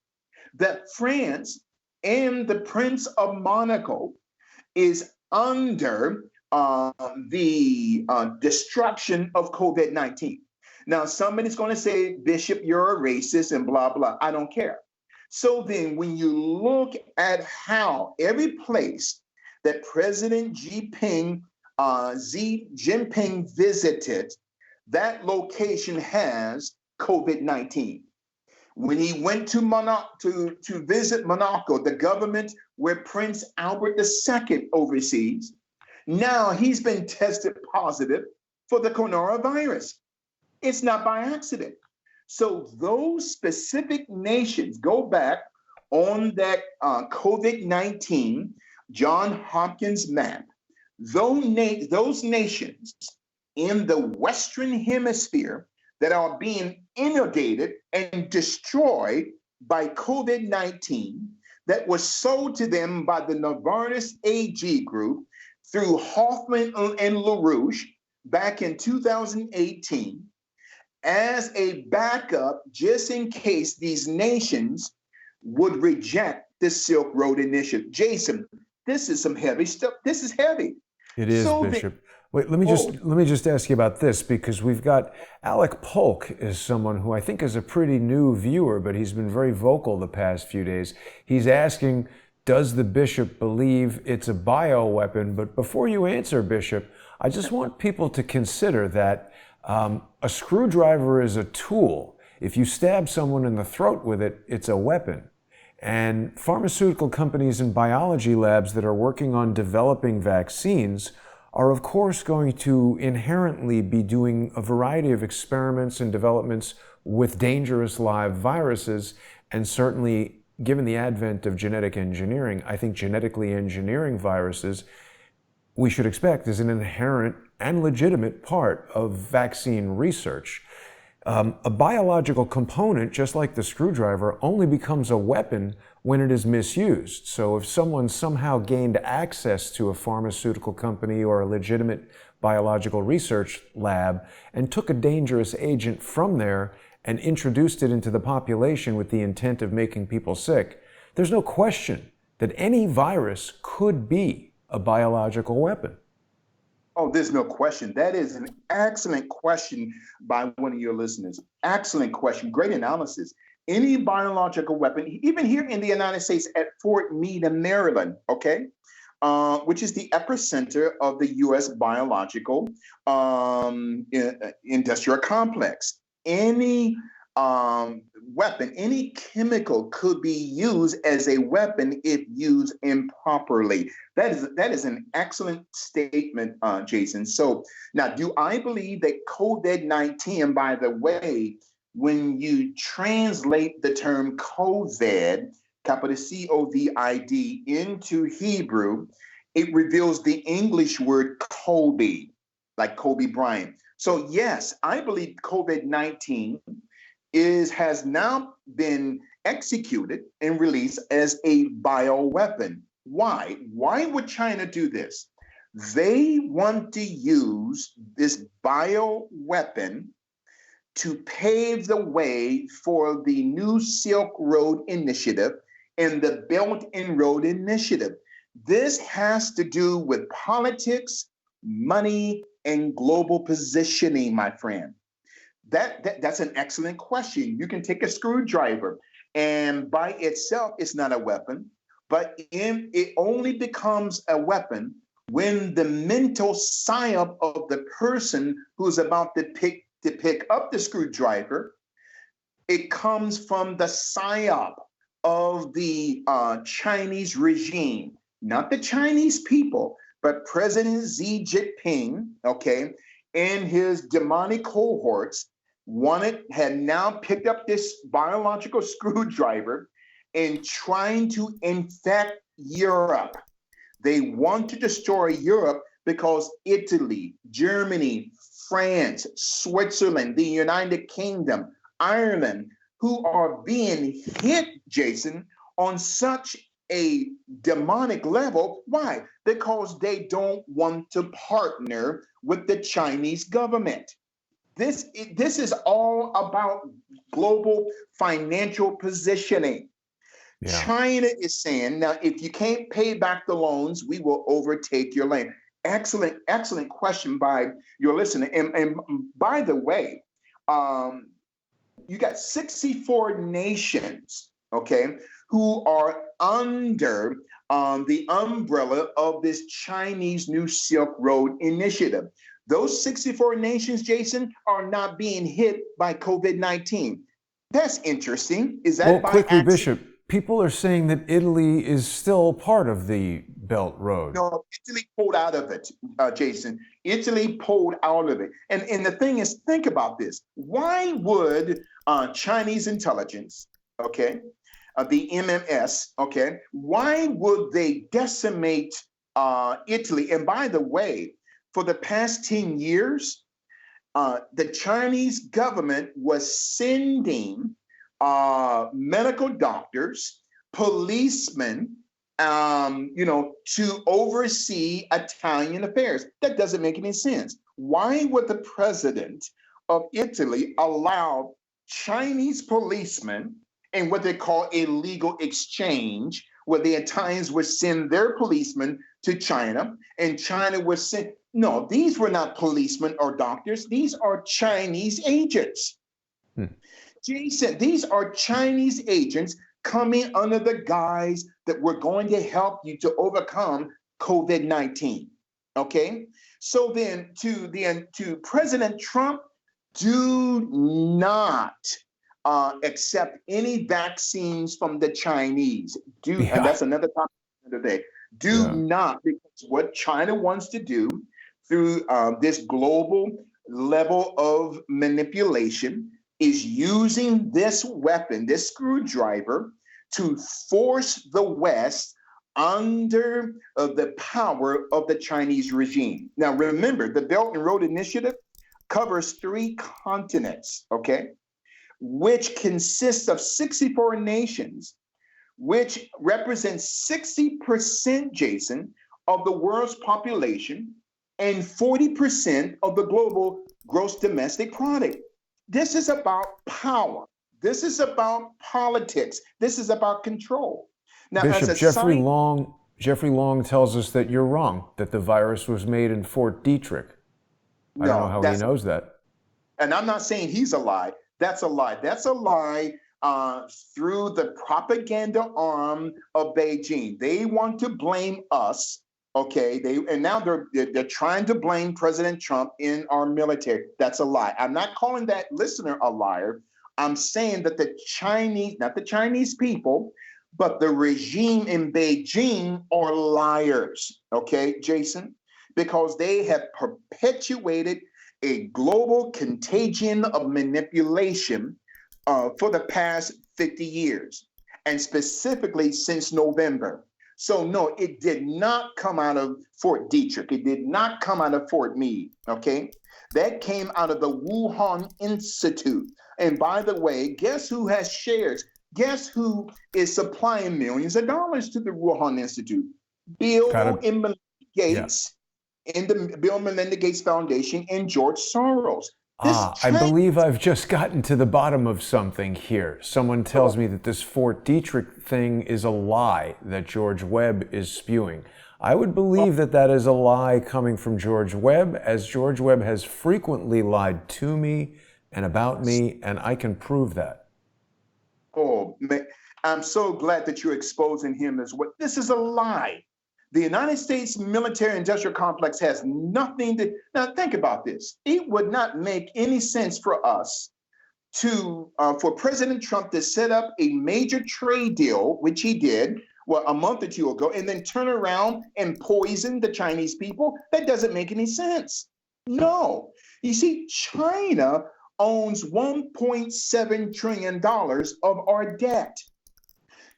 that France and the Prince of Monaco is under the destruction of COVID-19. Now, somebody's going to say, Bishop, you're a racist and blah, blah. I don't care. So then when you look at how every place that President Xi Jinping visited, that location has COVID-19. When he went to to visit Monaco, the government where Prince Albert II oversees, now he's been tested positive for the coronavirus. It's not by accident. So those specific nations, go back on that COVID-19 John Hopkins map, those nations in the Western Hemisphere that are being inundated and destroyed by COVID-19 that was sold to them by the Novartis AG group through Hoffman and LaRouche back in 2018 as a backup just in case these nations would reject the Silk Road Initiative. Jason, this is some heavy stuff. This is heavy. It is, So Bishop. Wait, let me just ask you about this, because we've got Alec Polk is someone who I think is a pretty new viewer, but he's been very vocal the past few days. He's asking, does the bishop believe it's a bioweapon? But before you answer, Bishop, I just want people to consider that a screwdriver is a tool. If you stab someone in the throat with it, it's a weapon. And pharmaceutical companies and biology labs that are working on developing vaccines are of course going to inherently be doing a variety of experiments and developments with dangerous live viruses. And certainly, given the advent of genetic engineering, I think genetically engineering viruses we should expect is an inherent and legitimate part of vaccine research. A biological component, just like the screwdriver, only becomes a weapon when it is misused. So if someone somehow gained access to a pharmaceutical company or a legitimate biological research lab and took a dangerous agent from there and introduced it into the population with the intent of making people sick, there's no question that any virus could be a biological weapon. Oh, there's no question. That is an excellent question by one of your listeners. Excellent question. Great analysis. Any biological weapon, even here in the United States at Fort Meade, Maryland, okay, which is the epicenter of the U.S. biological industrial complex. Any weapon, any chemical could be used as a weapon if used improperly. That is an excellent statement, Jason. So now, do I believe that COVID-19, by the way, when you translate the term COVID, capital COVID, into Hebrew, it reveals the English word Kobe, like Kobe Bryant. So yes, I believe COVID-19 has now been executed and released as a bioweapon. Why? Why would China do this? They want to use this bioweapon to pave the way for the new Silk Road Initiative and the Belt and Road Initiative. This has to do with politics, money, and global positioning, my friend. That's an excellent question. You can take a screwdriver, and by itself, it's not a weapon, but it only becomes a weapon when the mental psyop of the person who's about to pick up the screwdriver, it comes from the psyop of the Chinese regime, not the Chinese people, but President Xi Jinping, okay, and his demonic cohorts had now picked up this biological screwdriver and trying to infect Europe. They want to destroy Europe because Italy, Germany, France, Switzerland, the United Kingdom, Ireland, who are being hit, Jason, on such a demonic level. Why? Because they don't want to partner with the Chinese government. This is all about global financial positioning. Yeah. China is saying, now, if you can't pay back the loans, we will overtake your land. Excellent question by your listener. And by the way, you got 64 nations, okay, who are under the umbrella of this Chinese New Silk Road Initiative. Those 64 nations, Jason, are not being hit by COVID-19. That's interesting. Is Well, that by quickly, accident? Bishop, people are saying that Italy is still part of the Belt Road. No, Italy pulled out of it, Jason. Italy pulled out of it. And the thing is, think about this. Why would Chinese intelligence, okay, the MMS, okay, why would they decimate Italy? And by the way, for the past 10 years, the Chinese government was sending medical doctors, policemen, to oversee Italian affairs. That doesn't make any sense. Why would the president of Italy allow Chinese policemen in what they call a legal exchange, where the Italians would send their policemen to China and China would send? No, these were not policemen or doctors. These are Chinese agents. Hmm. Jason, these are Chinese agents coming under the guise that we're going to help you to overcome COVID-19. Okay? So then to President Trump, do not accept any vaccines from the Chinese. And that's another topic today. Do not, because what China wants to do through this global level of manipulation is using this weapon, this screwdriver, to force the West under the power of the Chinese regime. Now, remember, the Belt and Road Initiative covers 3 continents, okay, which consists of 64 nations, which represents 60%, Jason, of the world's population and 40% of the global gross domestic product. This is about power. This is about politics. This is about control. Now, Bishop, Jeffrey Long tells us that you're wrong, that the virus was made in Fort Detrick. I don't know how he knows that. And I'm not saying he's a lie. That's a lie. That's a lie through the propaganda arm of Beijing. They want to blame us. Okay, now they're trying to blame President Trump in our military. That's a lie. I'm not calling that listener a liar. I'm saying that the Chinese, not the Chinese people, but the regime in Beijing are liars. Okay, Jason, because they have perpetuated a global contagion of manipulation for the past 50 years, and specifically since November. So no, it did not come out of Fort Detrick. It did not come out of Fort Meade, okay? That came out of the Wuhan Institute. And by the way, guess who has shares? Guess who is supplying millions of dollars to the Wuhan Institute? Bill and Melinda Gates, in the Bill and Melinda Gates Foundation, and George Soros. I believe I've just gotten to the bottom of something here. Someone tells me that this Fort Detrick thing is a lie that George Webb is spewing. I would believe that that is a lie coming from George Webb, as George Webb has frequently lied to me and about me, and I can prove that. Oh, man, I'm so glad that you're exposing him as well. This is a lie. The United States military-industrial complex has nothing to. Now, think about this. It would not make any sense for us for President Trump to set up a major trade deal, which he did, a month or 2 ago, and then turn around and poison the Chinese people. That doesn't make any sense. No. You see, China owns $1.7 trillion of our debt.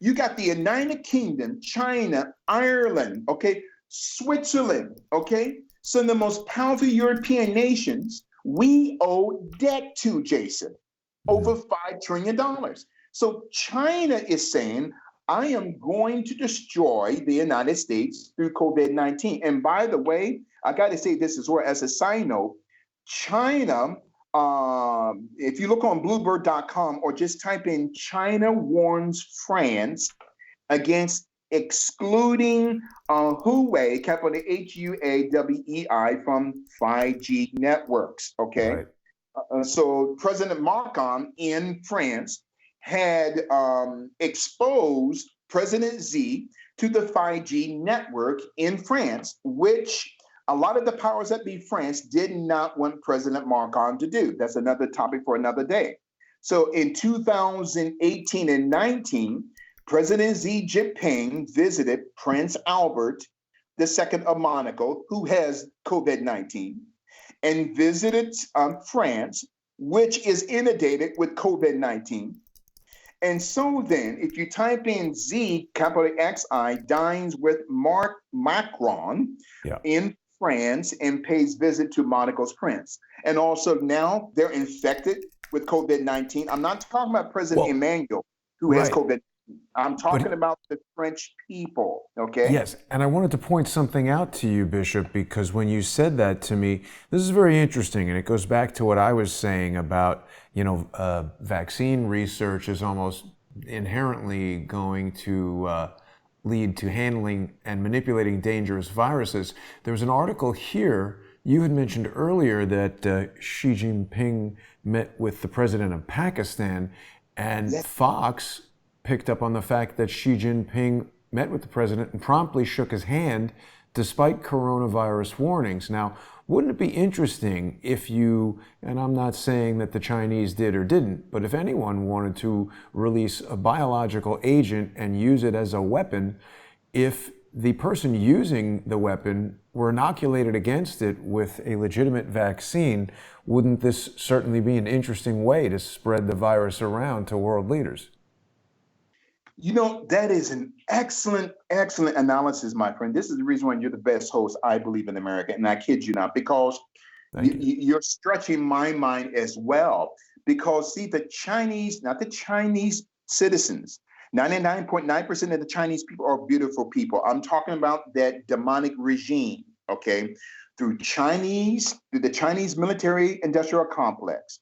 You got the United Kingdom, China, Ireland, okay, Switzerland, okay? Some of the most powerful European nations we owe debt to, Jason, over $5 trillion. So China is saying, I am going to destroy the United States through COVID-19. And by the way, I got to say this as well as a side note, China, if you look on Bluebird.com or just type in China warns France against excluding Huawei, capital Huawei, from 5G networks, okay? Right. So President Macron in France had exposed President Xi to the 5G network in France, which a lot of the powers that be France did not want President Macron to do. That's another topic for another day. So in 2018 and 19, President Xi Jinping visited Prince Albert II of Monaco, who has COVID-19, and visited France, which is inundated with COVID-19. And so then, if you type in Z, capital XI, dines with Mark Macron Yeah. in France and pays visit to Monaco's prince. And also now they're infected with COVID-19. I'm not talking about President Well, Emmanuel, who has right. COVID. I'm talking But about the French people, okay? yes, and I wanted to point something out to you, Bishop, because when you said that to me, this is very interesting, and it goes back to what I was saying about, vaccine research is almost inherently going to lead to handling and manipulating dangerous viruses. There was an article here, you had mentioned earlier that Xi Jinping met with the president of Pakistan, and Yes. Fox picked up on the fact that Xi Jinping met with the president and promptly shook his hand despite coronavirus warnings. Now, wouldn't it be interesting if you, and I'm not saying that the Chinese did or didn't, but if anyone wanted to release a biological agent and use it as a weapon, if the person using the weapon were inoculated against it with a legitimate vaccine, wouldn't this certainly be an interesting way to spread the virus around to world leaders? That is an excellent, excellent analysis, my friend. This is the reason why you're the best host, I believe, in America. And I kid you not, because Thank you. you're stretching my mind as well. Because, see, the Chinese, not the Chinese citizens, 99.9% of the Chinese people are beautiful people. I'm talking about that demonic regime, okay, through the Chinese military industrial complex.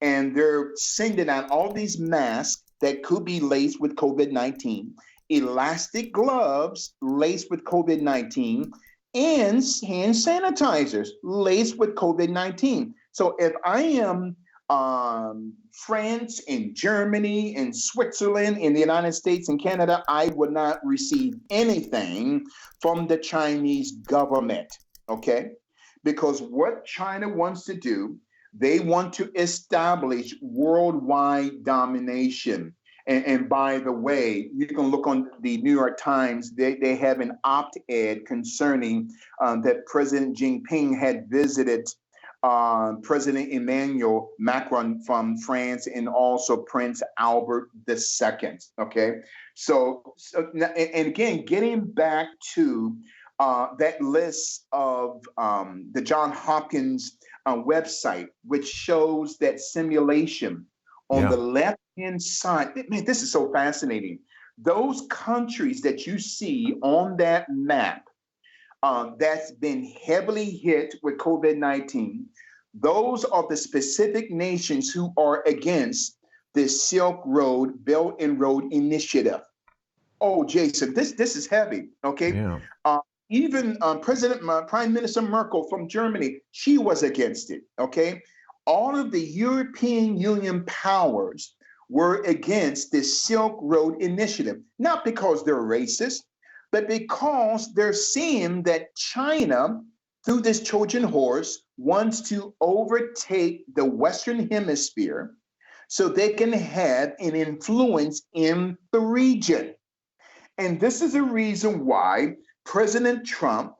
And they're sending out all these masks that could be laced with COVID-19, elastic gloves laced with COVID-19, and hand sanitizers laced with COVID-19. So if I am France and Germany and Switzerland and the United States and Canada, I would not receive anything from the Chinese government, okay? Because what China wants to do, they want to establish worldwide domination. And by the way, you can look on the New York Times, they have an op-ed concerning that President Jinping had visited President Emmanuel Macron from France and also Prince Albert II, okay? So and again, getting back to that list of the John Hopkins website, which shows that simulation on the left-hand side. Man, this is so fascinating. Those countries that you see on that map that's been heavily hit with COVID-19, those are the specific nations who are against the Silk Road Belt and Road Initiative. Oh, Jason, this is heavy, okay? Yeah. Even Prime Minister Merkel from Germany, she was against it, okay? All of the European Union powers were against this Silk Road Initiative, not because they're racist, but because they're seeing that China, through this Trojan horse, wants to overtake the Western Hemisphere so they can have an influence in the region. And this is a reason why President Trump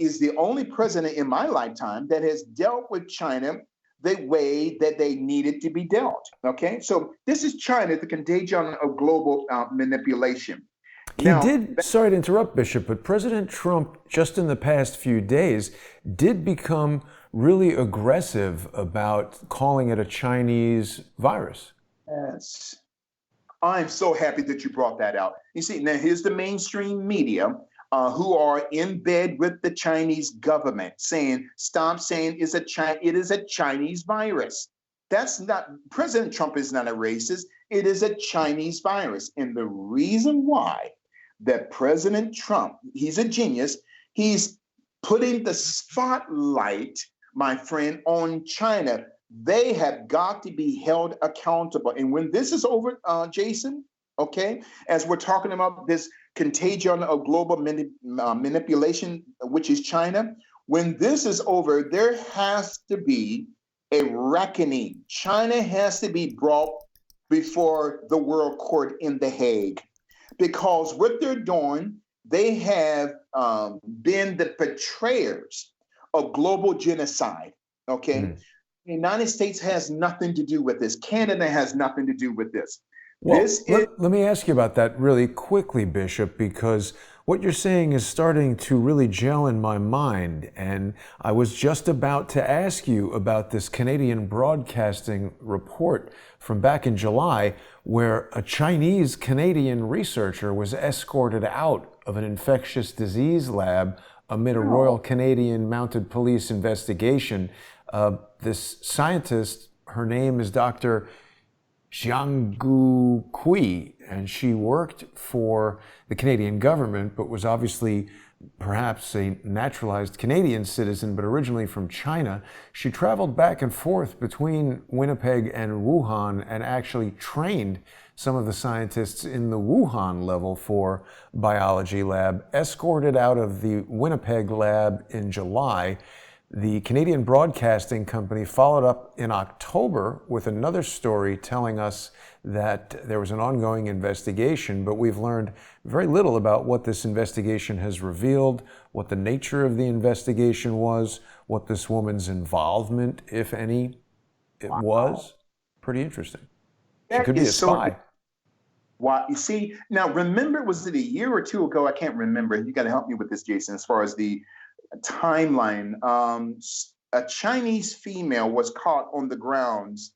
is the only president in my lifetime that has dealt with China the way that they needed to be dealt. Okay, so this is China, the contagion of global manipulation. Sorry to interrupt, Bishop, but President Trump, just in the past few days, did become really aggressive about calling it a Chinese virus. Yes. I'm so happy that you brought that out. You see, now here's the mainstream media who are in bed with the Chinese government saying, stop saying it is a Chinese virus. That's not, President Trump is not a racist. It is a Chinese virus. And the reason why that President Trump, he's a genius, he's putting the spotlight, my friend, on China. They have got to be held accountable. And when this is over, Jason, okay, as we're talking about this contagion of global manipulation, which is China, when this is over, there has to be a reckoning. China has to be brought before the World Court in The Hague, because what they're doing, they have been the betrayers of global genocide. Okay. Mm. The United States has nothing to do with this. Canada has nothing to do with this. Well, This is let me ask you about that really quickly, Bishop, because what you're saying is starting to really gel in my mind. And I was just about to ask you about this Canadian Broadcasting report from back in July, where a Chinese Canadian researcher was escorted out of an infectious disease lab amid a Royal Canadian Mounted Police investigation. This scientist, her name is Dr. Jianggu Kui, and she worked for the Canadian government, but was obviously perhaps a naturalized Canadian citizen, but originally from China. She traveled back and forth between Winnipeg and Wuhan and actually trained some of the scientists in the Wuhan level 4 biology lab, escorted out of the Winnipeg lab in July. The Canadian Broadcasting Company followed up in October with another story telling us that there was an ongoing investigation, but we've learned very little about what this investigation has revealed, what the nature of the investigation was, what this woman's involvement, if any, it was. Pretty interesting. She could be a spy. Wow. You see, now remember, was it a year or two ago? I can't remember. You got to help me with this, Jason, as far as the timeline. A Chinese female was caught on the grounds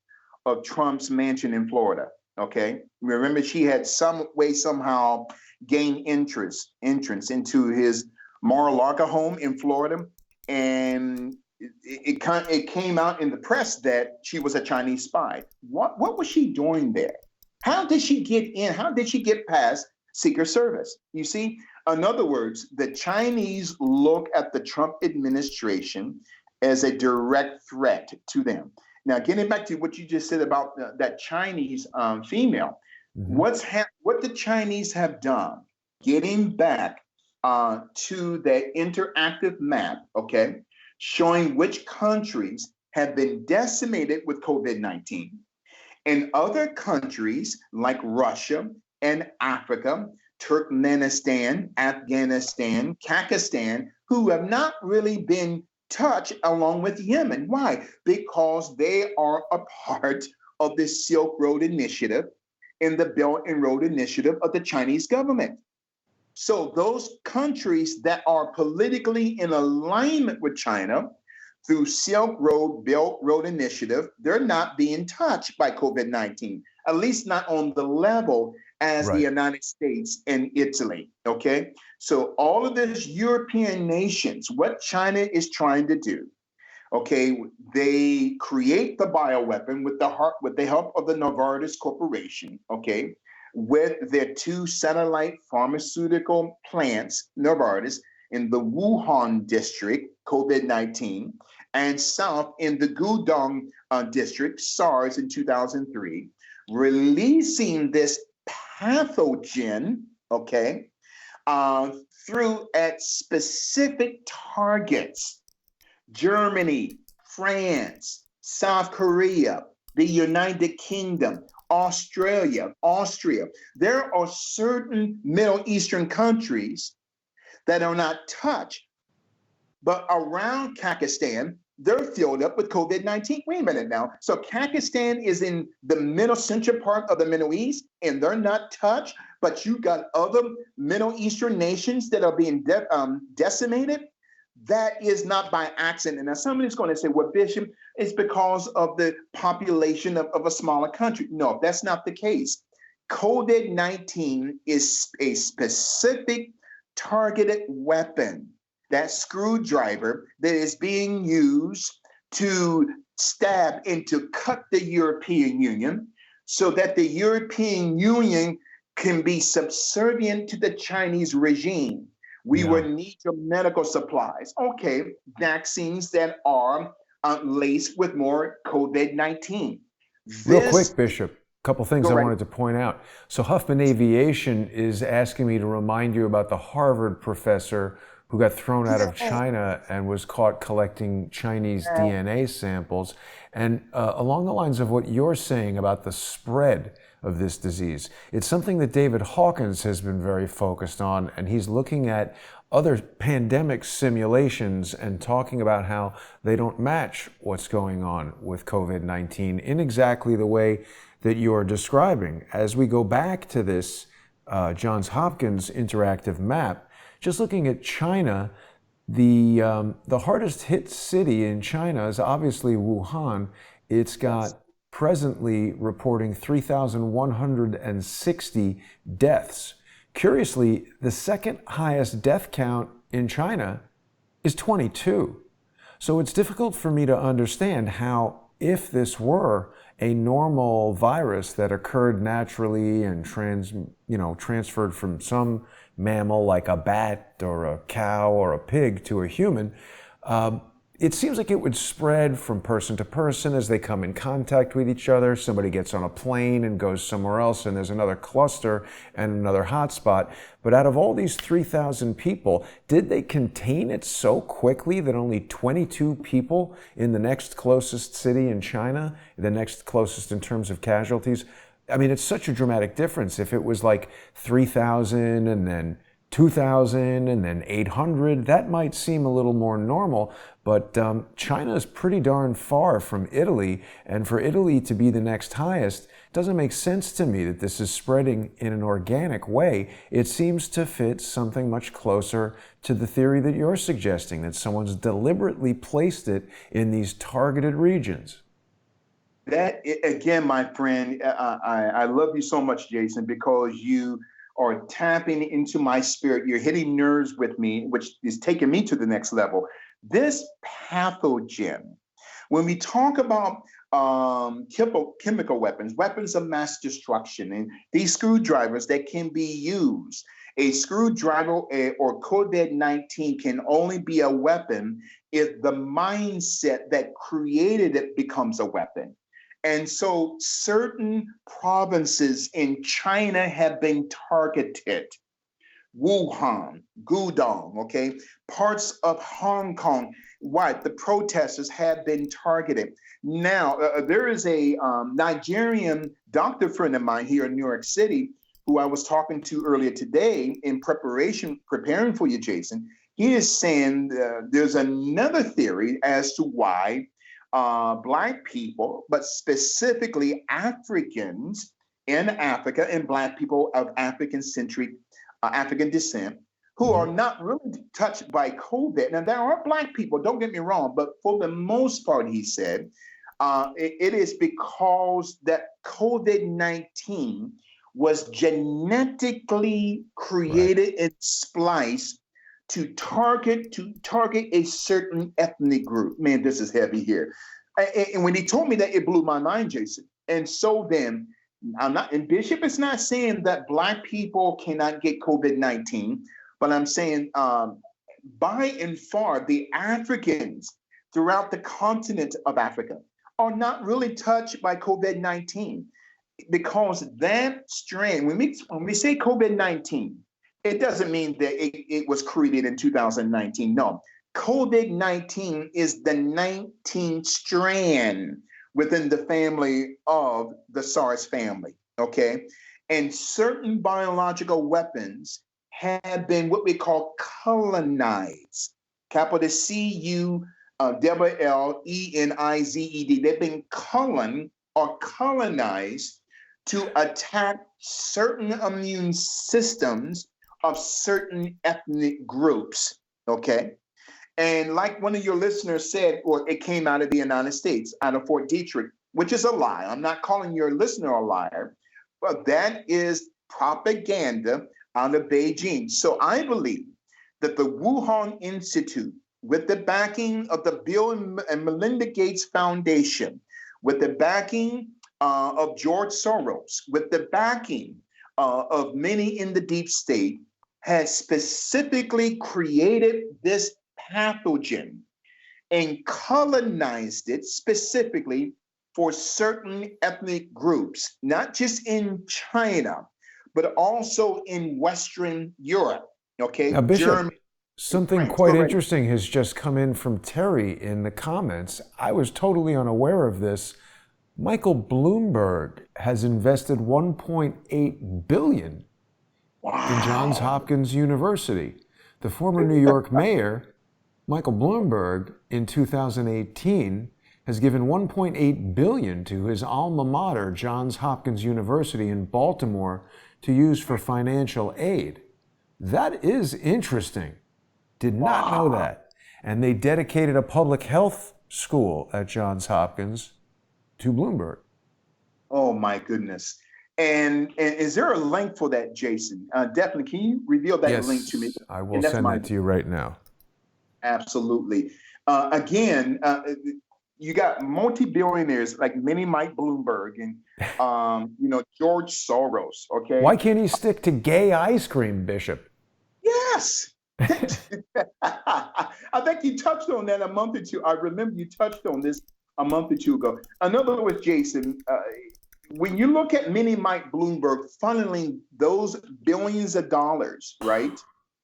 of Trump's mansion in Florida. Okay. Remember, she had some way, somehow gained entrance into his Mar-a-Lago home in Florida. And it came out in the press that she was a Chinese spy. What was she doing there? How did she get in? How did she get past Secret Service? You see, in other words, the Chinese look at the Trump administration as a direct threat to them. Now, getting back to what you just said about that Chinese female, what the Chinese have done, getting back to the interactive map, okay, showing which countries have been decimated with COVID-19. And other countries like Russia and Africa, Turkmenistan, Afghanistan, Pakistan, who have not really been touched, along with Yemen. Why? Because they are a part of the Silk Road Initiative and the Belt and Road Initiative of the Chinese government. So those countries that are politically in alignment with China through Silk Road, Belt Road Initiative, they're not being touched by COVID-19, at least not on the level as the United States and Italy, okay? So all of these European nations, what China is trying to do, okay, they create the bioweapon with the help of the Novartis Corporation, okay, with their 2 satellite pharmaceutical plants, Novartis, in the Wuhan district, COVID-19, and south in the Guangdong district, SARS in 2003, releasing this pathogen, okay, through at specific targets: Germany, France, South Korea, the United Kingdom, Australia, Austria. There are certain Middle Eastern countries that are not touched, but around Pakistan, they're filled up with COVID-19. Wait a minute now. So Pakistan is in the middle central part of the Middle East, and they're not touched, but you got other Middle Eastern nations that are being decimated. That is not by accident. Now, somebody's going to say, well, Bishop, it's because of the population of a smaller country. No, that's not the case. COVID-19 is a specific targeted weapon, that screwdriver that is being used to stab and to cut the European Union so that the European Union can be subservient to the Chinese regime. We will need your medical supplies. Okay, vaccines that are laced with more COVID-19. Real quick, Bishop, a couple things I wanted to point out. So Huffman Aviation is asking me to remind you about the Harvard professor who got thrown out of Yeah. China and was caught collecting Chinese DNA samples. And along the lines of what you're saying about the spread of this disease, it's something that David Hawkins has been very focused on, and he's looking at other pandemic simulations and talking about how they don't match what's going on with COVID-19 in exactly the way that you're describing. As we go back to this Johns Hopkins interactive map, just looking at China, the hardest hit city in China is obviously Wuhan. It's got presently reporting 3,160 deaths. Curiously, the second highest death count in China is 22. So it's difficult for me to understand how, if this were a normal virus that occurred naturally and transferred from some mammal like a bat or a cow or a pig to a human, it seems like it would spread from person to person as they come in contact with each other. Somebody gets on a plane and goes somewhere else, and there's another cluster and another hotspot. But out of all these 3,000 people, did they contain it so quickly that only 22 people in the next closest city in China, the next closest in terms of casualties? I mean, it's such a dramatic difference. If it was like 3,000 and then 2,000 and then 800, that might seem a little more normal, but China is pretty darn far from Italy, and for Italy to be the next highest doesn't make sense to me that this is spreading in an organic way. It seems to fit something much closer to the theory that you're suggesting, that someone's deliberately placed it in these targeted regions. That, again, my friend, I love you so much, Jason, because you are tapping into my spirit. You're hitting nerves with me, which is taking me to the next level. This pathogen, when we talk about chemical weapons, weapons of mass destruction, and these screwdrivers that can be used, a screwdriver or COVID-19 can only be a weapon if the mindset that created it becomes a weapon. And so certain provinces in China have been targeted. Wuhan, Gudong, okay, parts of Hong Kong. Why? The protesters have been targeted. Now, there is a Nigerian doctor friend of mine here in New York City who I was talking to earlier today in preparing for you, Jason. He is saying there's another theory as to why Black people, but specifically Africans in Africa and Black people of African-centric, African descent, who are not really touched by COVID. Now, there are Black people, don't get me wrong, but for the most part, he said, it is because that COVID-19 was genetically created and spliced to target a certain ethnic group. Man, this is heavy here. And when he told me that, it blew my mind, Jason. And so then, and Bishop is not saying that Black people cannot get COVID-19, but I'm saying by and far, the Africans throughout the continent of Africa are not really touched by COVID-19, because that strand, when we say COVID-19, it doesn't mean that it was created in 2019. No, COVID-19 is the 19th strand within the family of the SARS family, okay? And certain biological weapons have been what we call colonized, capital C-U-L-L-E-N-I-Z-E-D. They've been colonized to attack certain immune systems of certain ethnic groups, okay? And like one of your listeners said, or it came out of the United States, out of Fort Detrick, which is a lie. I'm not calling your listener a liar, but that is propaganda out of Beijing. So I believe that the Wuhan Institute, with the backing of the Bill and Melinda Gates Foundation, with the backing of George Soros, with the backing of many in the deep state, has specifically created this pathogen and colonized it specifically for certain ethnic groups, not just in China, but also in Western Europe, okay? Now, Bishop, Germany. in Something France. Go quite right. interesting has just come in from Terry in the comments. I was totally unaware of this. Michael Bloomberg has invested 1.8 billion in Johns Wow. Hopkins University. The former New York mayor, Michael Bloomberg, in 2018 has given 1.8 billion to his alma mater, Johns Hopkins University in Baltimore, to use for financial aid. That is interesting. Did not know Wow. that. And they dedicated a public health school at Johns Hopkins to Bloomberg. Oh my goodness. And is there a link for that, Jason? Definitely. Can you reveal that link to me? Yes, I will And that's send my that to you right now. absolutely. Again, you got multi-billionaires like mini Mike Bloomberg and George Soros. Okay. Why can't he stick to gay ice cream, Bishop? Yes. I think you touched on that a month or two. I remember you touched on this a month or two ago. In other words, Jason, when you look at mini Mike Bloomberg funneling those billions of dollars, right,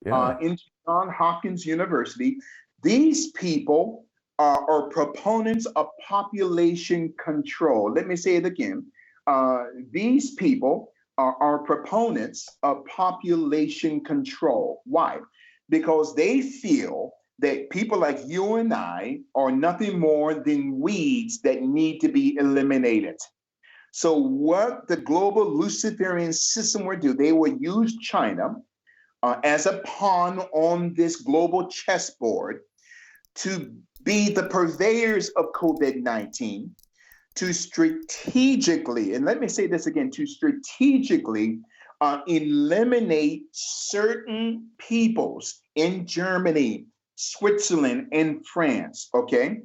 Yeah. into Johns Hopkins University, these people are proponents of population control. Let me say it again. These people are proponents of population control. Why? Because they feel that people like you and I are nothing more than weeds that need to be eliminated. So what the global Luciferian system will do, they will use China as a pawn on this global chessboard to be the purveyors of COVID-19, to strategically, and let me say this again, to strategically eliminate certain peoples in Germany, Switzerland, and France, okay?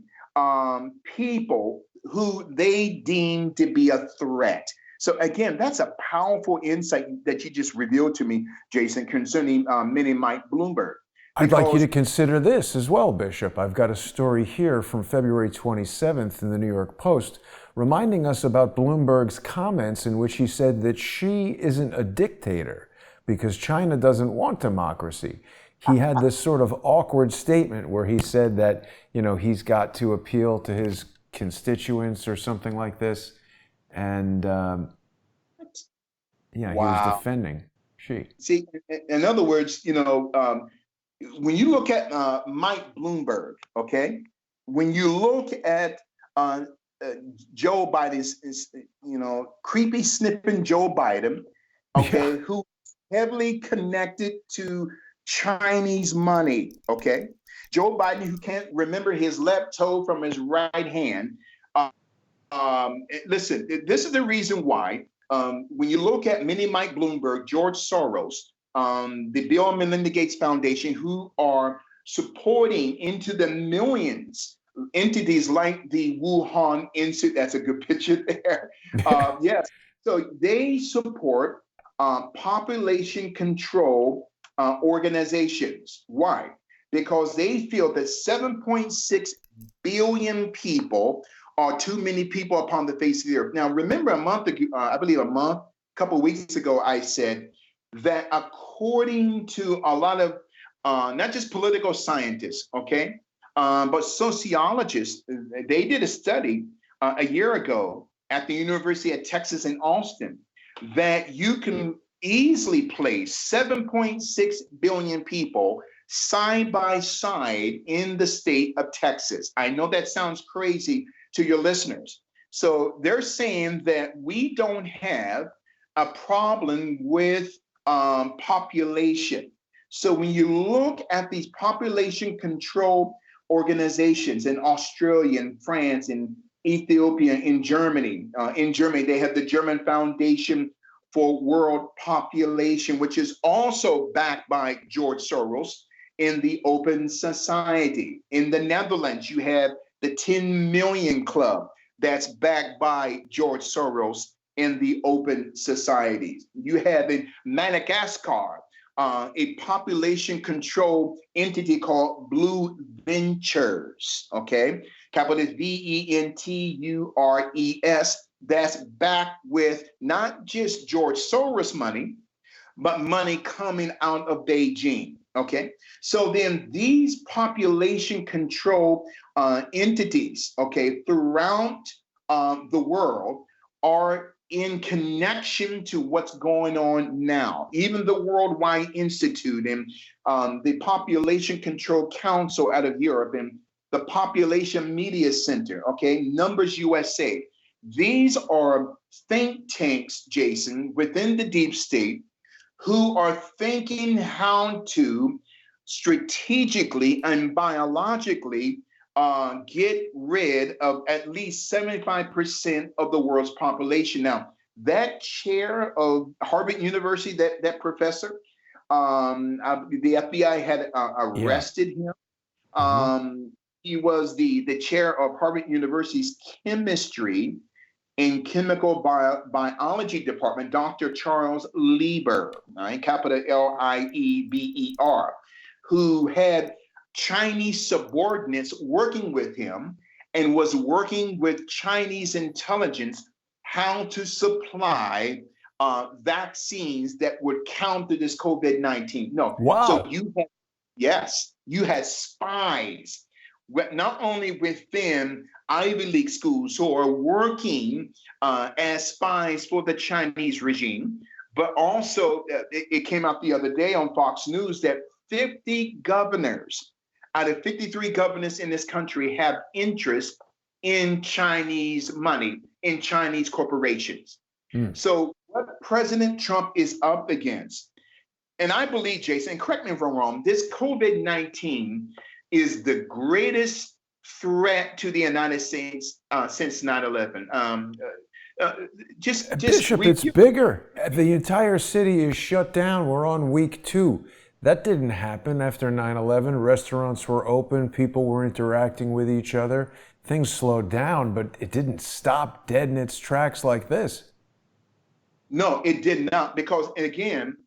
People who they deem to be a threat. So again, that's a powerful insight that you just revealed to me, Jason, concerning mini Mike Bloomberg. I'd like you Because to consider this as well, Bishop. I've got a story here from February 27th in the New York Post reminding us about Bloomberg's comments in which he said that Xi isn't a dictator because China doesn't want democracy. He had this sort of awkward statement where he said that, he's got to appeal to his constituents or something like this. And he was wow. defending Xi. See, in other words, when you look at Mike Bloomberg, okay, when you look at Joe Biden's, creepy snipping Joe Biden, okay, who heavily connected to Chinese money, okay, Joe Biden who can't remember his left toe from his right hand. Listen, this is the reason why when you look at mini Mike Bloomberg, George Soros, the Bill and Melinda Gates Foundation, who are supporting into the millions entities like the Wuhan Institute. That's a good picture there. Yes. So they support population control organizations. Why? Because they feel that 7.6 billion people are too many people upon the face of the earth. Now, remember a month ago, a couple of weeks ago, I said that according to a lot of not just political scientists, okay, but sociologists, they did a study a year ago at the University of Texas in Austin that you can easily place 7.6 billion people side by side in the state of Texas. I know that sounds crazy to your listeners. So they're saying that we don't have a problem with population. So when you look at these population control organizations in Australia, in France, in Ethiopia, in Germany, they have the German Foundation for World Population, which is also backed by George Soros in the Open Society. In the Netherlands, you have the 10 Million Club that's backed by George Soros in the Open Societies. You have in Madagascar, a population control entity called Blue Ventures, okay? Capital VENTURES, that's backed with not just George Soros money, but money coming out of Beijing. Okay, so then these population control entities, okay, throughout the world are in connection to what's going on now. Even the Worldwide Institute and the Population Control Council out of Europe and the Population Media Center, okay, Numbers USA. These are think tanks, Jason, within the deep state who are thinking how to strategically and biologically get rid of at least 75% of the world's population. Now, that chair of Harvard University, that professor, the FBI had Yeah. arrested him. Uh-huh. He was the chair of Harvard University's chemistry in chemical biology department, Dr. Charles Lieber, right, capital Lieber, who had Chinese subordinates working with him and was working with Chinese intelligence how to supply vaccines that would counter this COVID-19. No, so Wow. you had, yes, you had spies, not only within Ivy League schools who are working as spies for the Chinese regime, but also it came out the other day on Fox News that 50 governors out of 53 governors in this country have interest in Chinese money, in Chinese corporations. Hmm. So what President Trump is up against, and I believe, Jason, correct me if I'm wrong, this COVID-19 is the greatest threat to the United States since 9/11. Just Bishop, it's review. bigger. The entire city is shut down. We're on week 2. That didn't happen after 9/11. Restaurants were open, people were interacting with each other. Things slowed down, but it didn't stop dead in its tracks like this. No, it did not, because again,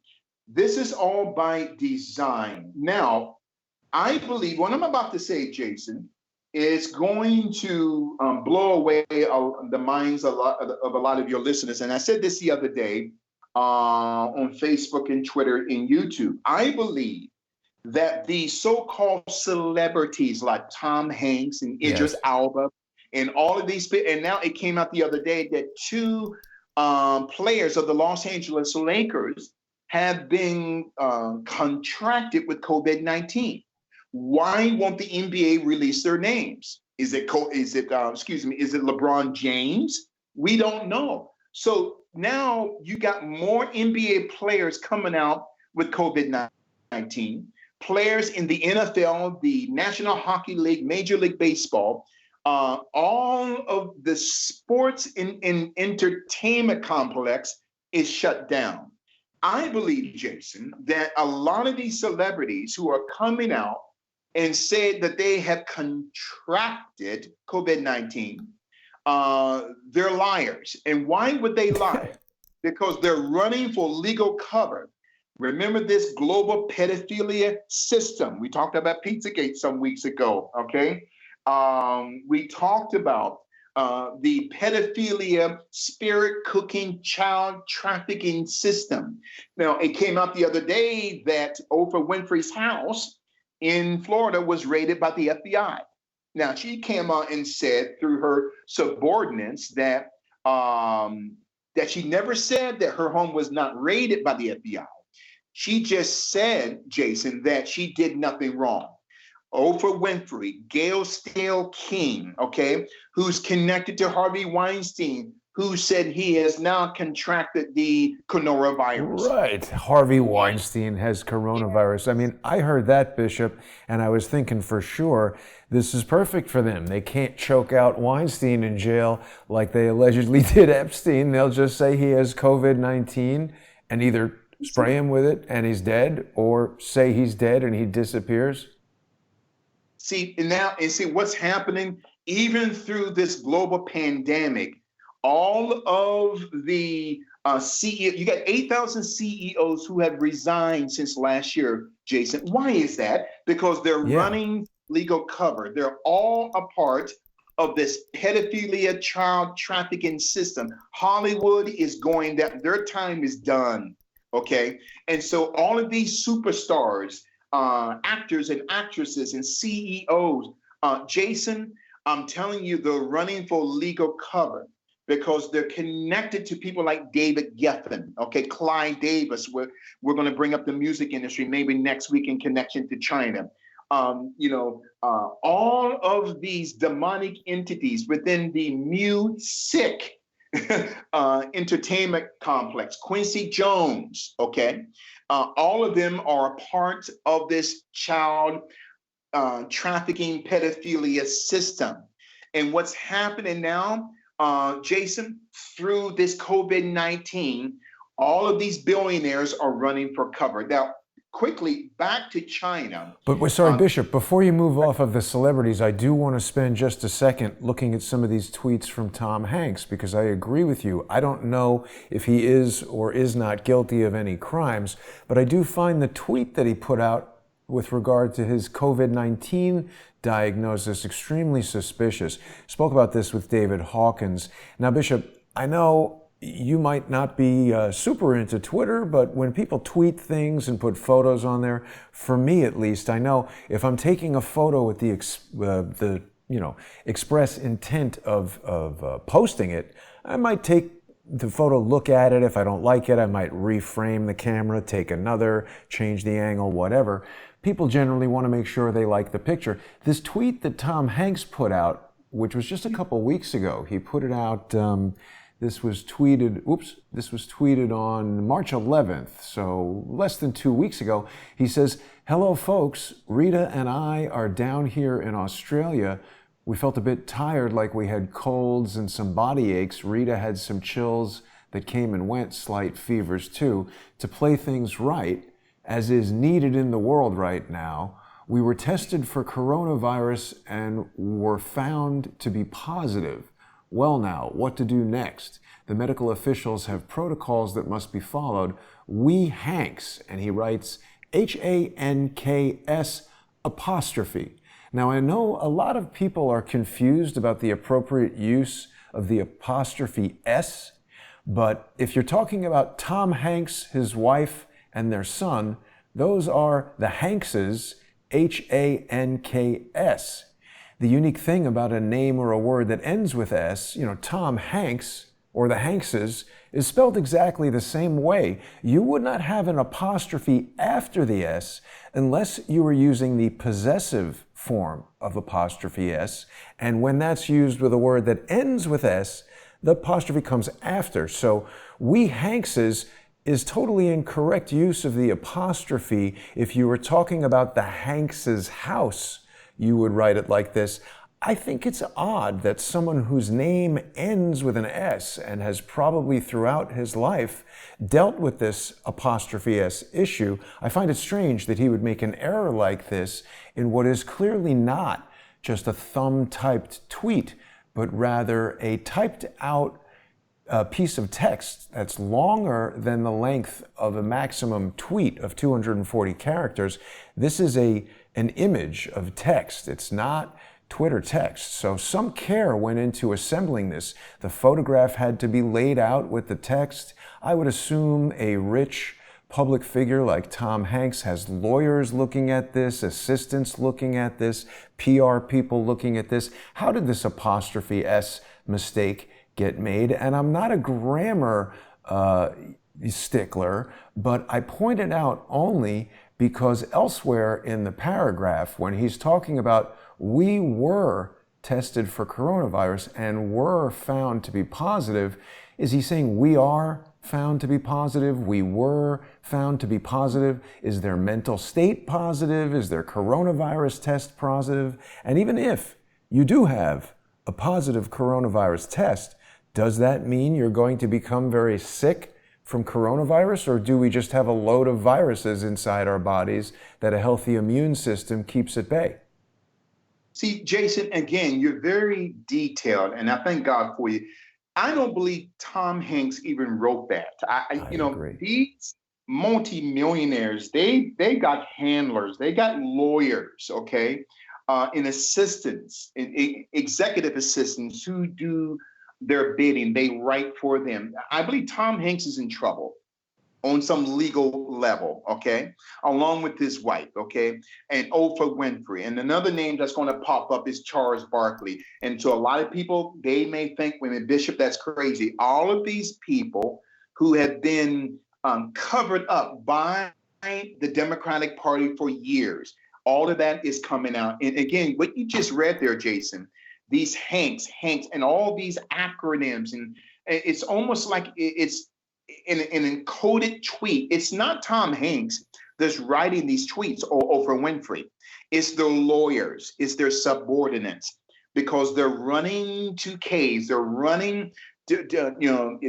this is all by design. Now, I believe what I'm about to say, Jason, is going to blow away the minds of a lot of your listeners. And I said this the other day on Facebook and Twitter and YouTube. I believe that the so-called celebrities like Tom Hanks and Idris Yes. Elba and all of these, and now it came out the other day that two players of the Los Angeles Lakers have been contracted with COVID-19. Why won't the NBA release their names? Is it LeBron James? We don't know. So now you got more NBA players coming out with COVID-19, players in the NFL, the National Hockey League, Major League Baseball, all of the sports and entertainment complex is shut down. I believe, Jason, that a lot of these celebrities who are coming out and said that they have contracted COVID-19, they're liars. And why would they lie? Because they're running for legal cover. Remember this global pedophilia system. We talked about Pizzagate some weeks ago, okay? We talked about the pedophilia, spirit cooking, child trafficking system. Now, it came out the other day that Oprah Winfrey's house in Florida was raided by the FBI. Now, she came out and said through her subordinates that that she never said that her home was not raided by the FBI. She just said, Jason, that she did nothing wrong. Oprah Winfrey, Gail Steele King, okay, who's connected to Harvey Weinstein, who said he has now contracted the coronavirus. Right. Harvey Weinstein has coronavirus. I mean, I heard that, Bishop, and I was thinking for sure this is perfect for them. They can't choke out Weinstein in jail like they allegedly did Epstein. They'll just say he has COVID-19 and either spray him with it and he's dead, or say he's dead and he disappears. See, and see what's happening even through this global pandemic. All of the CEO, you got 8,000 CEOs who have resigned since last year, Jason. Why is that? Because they're running legal cover. They're all a part of this pedophilia, child trafficking system. Hollywood is going down. Their time is done. Okay. And so all of these superstars, actors and actresses and CEOs. Jason, I'm telling you, they're running for legal cover because they're connected to people like David Geffen, okay, Clyde Davis. We're going to bring up the music industry maybe next week in connection to China. All of these demonic entities within the music entertainment complex, Quincy Jones, okay, all of them are part of this child trafficking pedophilia system. And what's happening now, Jason, through this COVID-19, all of these billionaires are running for cover. Now, quickly back to China. But we're sorry, Bishop, before you move off of the celebrities, I do want to spend just a second looking at some of these tweets from Tom Hanks, because I agree with you. I don't know if he is or is not guilty of any crimes, but I do find the tweet that he put out with regard to his COVID-19 diagnosis extremely suspicious. Spoke about this with David Hawkins. Now, Bishop, I know you might not be super into Twitter, but when people tweet things and put photos on there, for me at least, I know if I'm taking a photo with the express intent of posting it, I might take the photo, look at it. If I don't like it, I might reframe the camera, take another, change the angle, whatever. People generally want to make sure they like the picture. This tweet that Tom Hanks put out, which was just a couple weeks ago, he put it out. This was tweeted on March 11th, so less than 2 weeks ago. He says, "Hello, folks. Rita and I are down here in Australia. We felt a bit tired, like we had colds and some body aches. Rita had some chills that came and went, slight fevers too. To play things right, as is needed in the world right now, we were tested for coronavirus and were found to be positive. Well now, what to do next? The medical officials have protocols that must be followed. We Hanks," and he writes HANKS apostrophe. Now, I know a lot of people are confused about the appropriate use of the apostrophe S, but if you're talking about Tom Hanks, his wife, and their son, those are the Hankses, HANKS. The unique thing about a name or a word that ends with S, Tom Hanks or the Hankses, is spelled exactly the same way. You would not have an apostrophe after the S unless you were using the possessive form of apostrophe S. And when that's used with a word that ends with S, the apostrophe comes after. So we Hankses is totally incorrect use of the apostrophe. If you were talking about the Hanks' house, you would write it like this. I think it's odd that someone whose name ends with an S and has probably throughout his life dealt with this apostrophe S issue, I find it strange that he would make an error like this in what is clearly not just a thumb-typed tweet, but rather a typed out piece of text that's longer than the length of a maximum tweet of 240 characters. This is an image of text. It's not Twitter text. So some care went into assembling this. The photograph had to be laid out with the text. I would assume a rich public figure like Tom Hanks has lawyers looking at this, assistants looking at this, PR people looking at this. How did this apostrophe S mistake get made? And I'm not a grammar stickler, but I point it out only because elsewhere in the paragraph, when he's talking about we were tested for coronavirus and were found to be positive, is he saying we are found to be positive? We were found to be positive? Is their mental state positive? Is their coronavirus test positive? And even if you do have a positive coronavirus test, does that mean you're going to become very sick from coronavirus, or do we just have a load of viruses inside our bodies that a healthy immune system keeps at bay? See, Jason, again, you're very detailed, and I thank God for you. I don't believe Tom Hanks even wrote that. I agree. These multimillionaires, they got handlers, they got lawyers, okay, and assistants, executive assistants who do their bidding. They write for them. I believe Tom Hanks is in trouble. on some legal level, okay, along with his wife, okay, and Oprah Winfrey. And another name that's going to pop up is Charles Barkley. And so a lot of people, they may think, women, Bishop, that's crazy. All of these people who have been covered up by the Democratic Party for years, all of that is coming out. And again, what you just read there, Jason, these Hanks, and all these acronyms, and it's almost like it's in an encoded tweet. It's not Tom Hanks that's writing these tweets or Oprah Winfrey. It's their lawyers, it's their subordinates, because they're running to Ks, they're running to,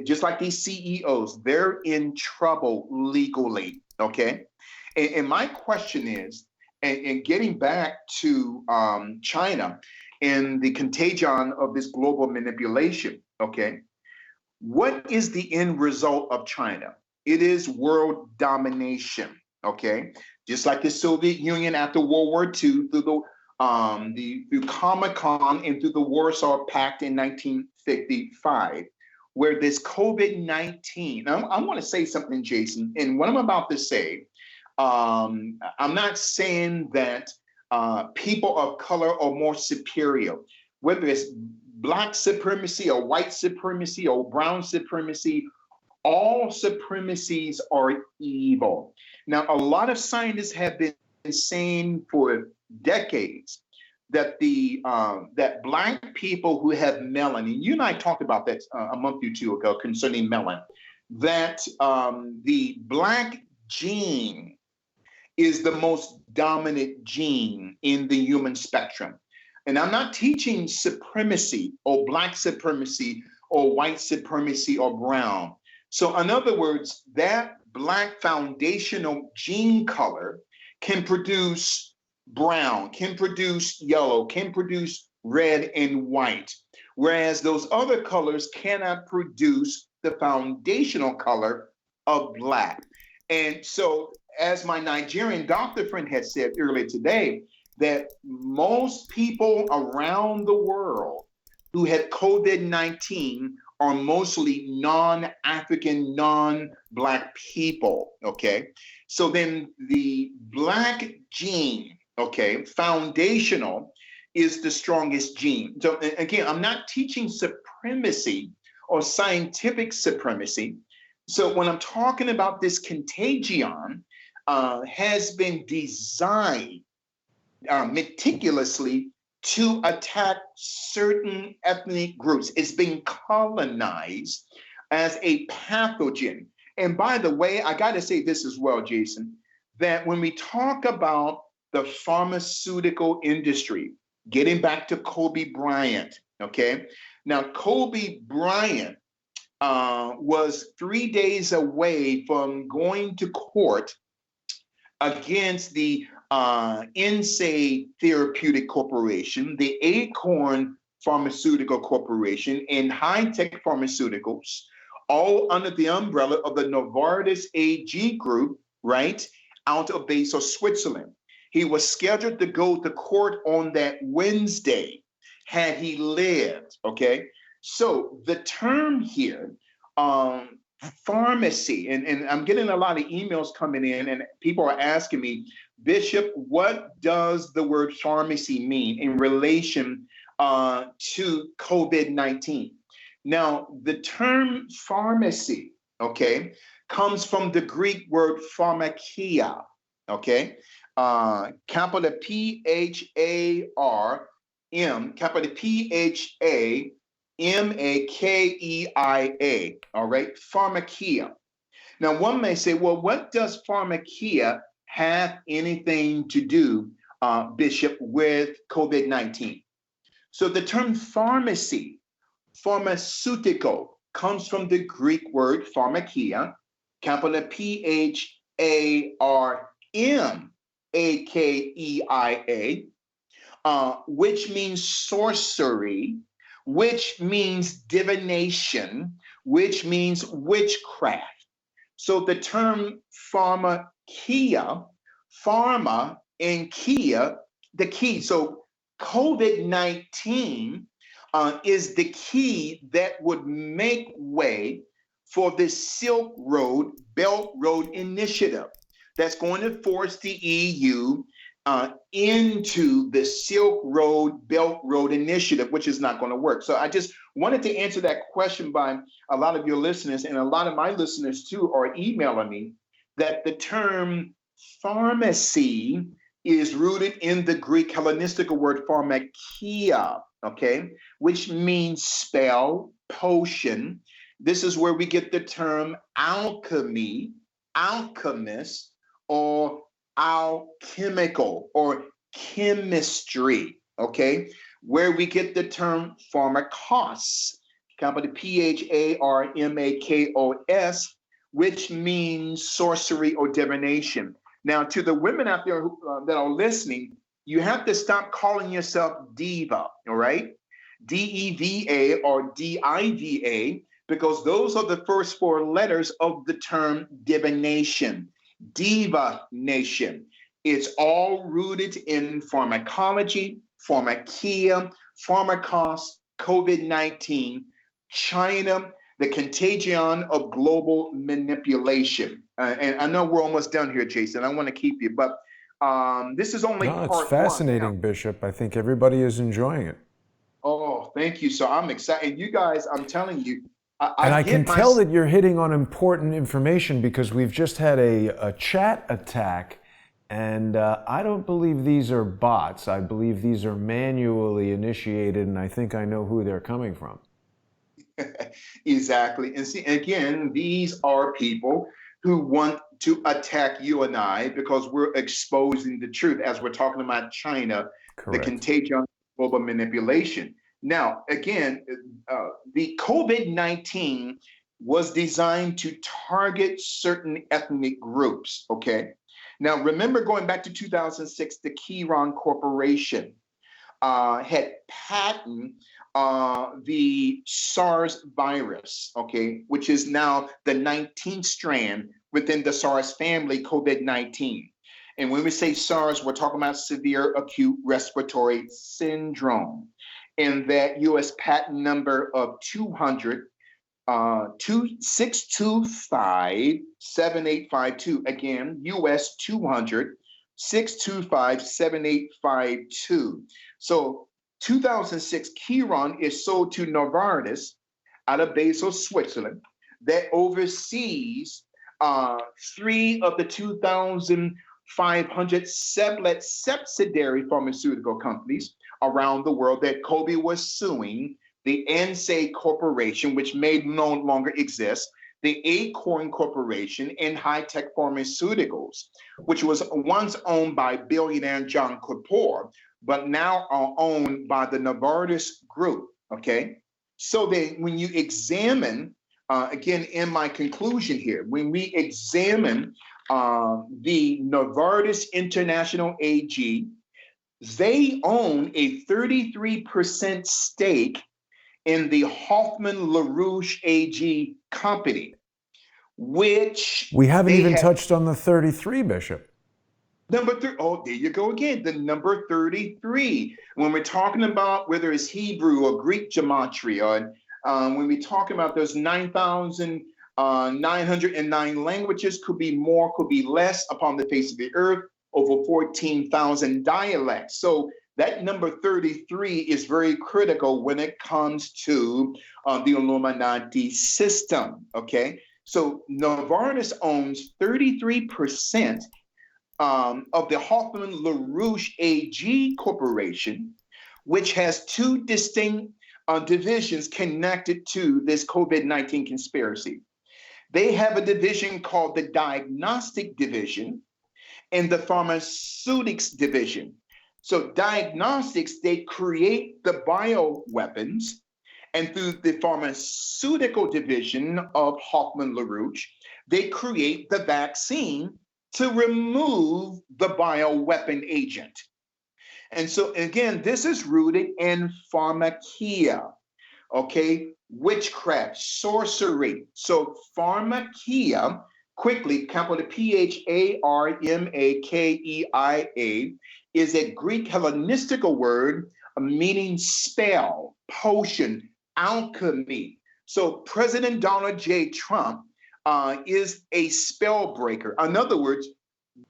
just like these CEOs, they're in trouble legally, okay? And my question is, and getting back to China and the contagion of this global manipulation, okay? What is the end result of China? It is world domination, okay? Just like the Soviet Union after World War II, through through Comecon and through the Warsaw Pact in 1955, where this COVID-19, I want to say something, Jason, and what I'm about to say, I'm not saying that people of color are more superior, whether it's Black supremacy or white supremacy or brown supremacy. All supremacies are evil. Now, a lot of scientists have been saying for decades that that Black people who have melanin, you and I talked about that a month or two ago concerning melanin, that the Black gene is the most dominant gene in the human spectrum. And I'm not teaching supremacy or Black supremacy or white supremacy or brown. So in other words, that Black foundational gene color can produce brown, can produce yellow, can produce red and white, whereas those other colors cannot produce the foundational color of Black. And so, as my Nigerian doctor friend had said earlier today, that most people around the world who had COVID-19 are mostly non-African, non-Black people, okay? So then the Black gene, okay, foundational, is the strongest gene. So again, I'm not teaching supremacy or scientific supremacy. So when I'm talking about this contagion, has been designed meticulously to attack certain ethnic groups. It's being colonized as a pathogen. And by the way, I got to say this as well, Jason, that when we talk about the pharmaceutical industry, getting back to Kobe Bryant, okay? Now, Kobe Bryant was 3 days away from going to court against the NSAID Therapeutic Corporation, the Acorn Pharmaceutical Corporation, and High Tech Pharmaceuticals, all under the umbrella of the Novartis AG Group, right, out of Basel, Switzerland. He was scheduled to go to court on that Wednesday had he lived, okay? So the term here, pharmacy, and I'm getting a lot of emails coming in, and people are asking me, Bishop, what does the word pharmacy mean in relation to COVID-19? Now, the term pharmacy, okay, comes from the Greek word pharmakia, okay? Capital P-H-A-R-M, capital P-H-A-M-A-K-E-I-A, all right, pharmakia. Now, one may say, well, what does pharmakia have anything to do, Bishop, with COVID-19? So the term pharmacy, pharmaceutical, comes from the Greek word pharmakia, capital P-H-A-R-M-A-K-E-I-A, which means sorcery, which means divination, which means witchcraft. So the term pharmakia, pharma and kia, the key. So COVID-19 is the key that would make way for the Silk Road Belt Road Initiative that's going to force the EU into the Silk Road Belt Road Initiative, which is not going to work. So I just wanted to answer that question by a lot of your listeners, and a lot of my listeners too are emailing me that the term pharmacy is rooted in the Greek Hellenistic word pharmakia, okay, which means spell, potion. This is where we get the term alchemy, alchemist, or alchemical or chemistry, okay, where we get the term pharmakos, capital Pharmakos, which means sorcery or divination. Now, to the women out there that are listening, you have to stop calling yourself diva, all right? DEVA or DIVA, because those are the first four letters of the term divination, diva nation. It's all rooted in pharmacology, pharmakia, pharmakos, COVID-19, China, the contagion of global manipulation. And I know we're almost done here, Jason. I want to keep you, but this is only part one. It's fascinating, Bishop. I think everybody is enjoying it. Oh, thank you. So I'm excited. You guys, I'm telling you, I can tell that you're hitting on important information because we've just had a chat attack, and I don't believe these are bots. I believe these are manually initiated, and I think I know who they're coming from. Exactly. And see, again, these are people who want to attack you and I because we're exposing the truth as we're talking about China, Correct. The contagion of global manipulation. Now, again, the COVID-19 was designed to target certain ethnic groups, okay? Now, remember going back to 2006, the Chiron Corporation had patented the SARS virus, okay, which is now the 19th strand within the SARS family, COVID-19. And when we say SARS, we're talking about severe acute respiratory syndrome. And that US patent number of 625-7852, again, US 200-625-7852. So 2006, Chiron is sold to Novartis out of Basel, Switzerland, that oversees 3 of the 2,500 subsidiary pharmaceutical companies around the world that Kobe was suing, the NSAID Corporation, which may no longer exist, the Acorn Corporation, and High Tech Pharmaceuticals, which was once owned by billionaire John Kapoor, but now are owned by the Novartis Group, okay? So when you examine, again, in my conclusion here, when we examine the Novartis International AG, they own a 33% stake in the Hoffman LaRouche AG company, which we haven't even touched on the 33, Bishop. Number 3, oh, there you go again, the number 33. When we're talking about whether it's Hebrew or Greek gematria, when we talk about those 9,909 languages, could be more, could be less upon the face of the earth, over 14,000 dialects. So that number 33 is very critical when it comes to the Illuminati system, okay? So Novartis owns 33% of the Hoffman LaRouche AG Corporation, which has 2 distinct divisions connected to this COVID-19 conspiracy. They have a division called the Diagnostic Division and the Pharmaceutics Division. So diagnostics, they create the bioweapons, and through the Pharmaceutical Division of Hoffman LaRouche, they create the vaccine to remove the bioweapon agent. And so again, this is rooted in pharmakia, okay? Witchcraft, sorcery. So pharmakia, quickly, capital Pharmakeia, is a Greek Hellenistic word meaning spell, potion, alchemy, So President Donald J. Trump is a spell breaker. In other words,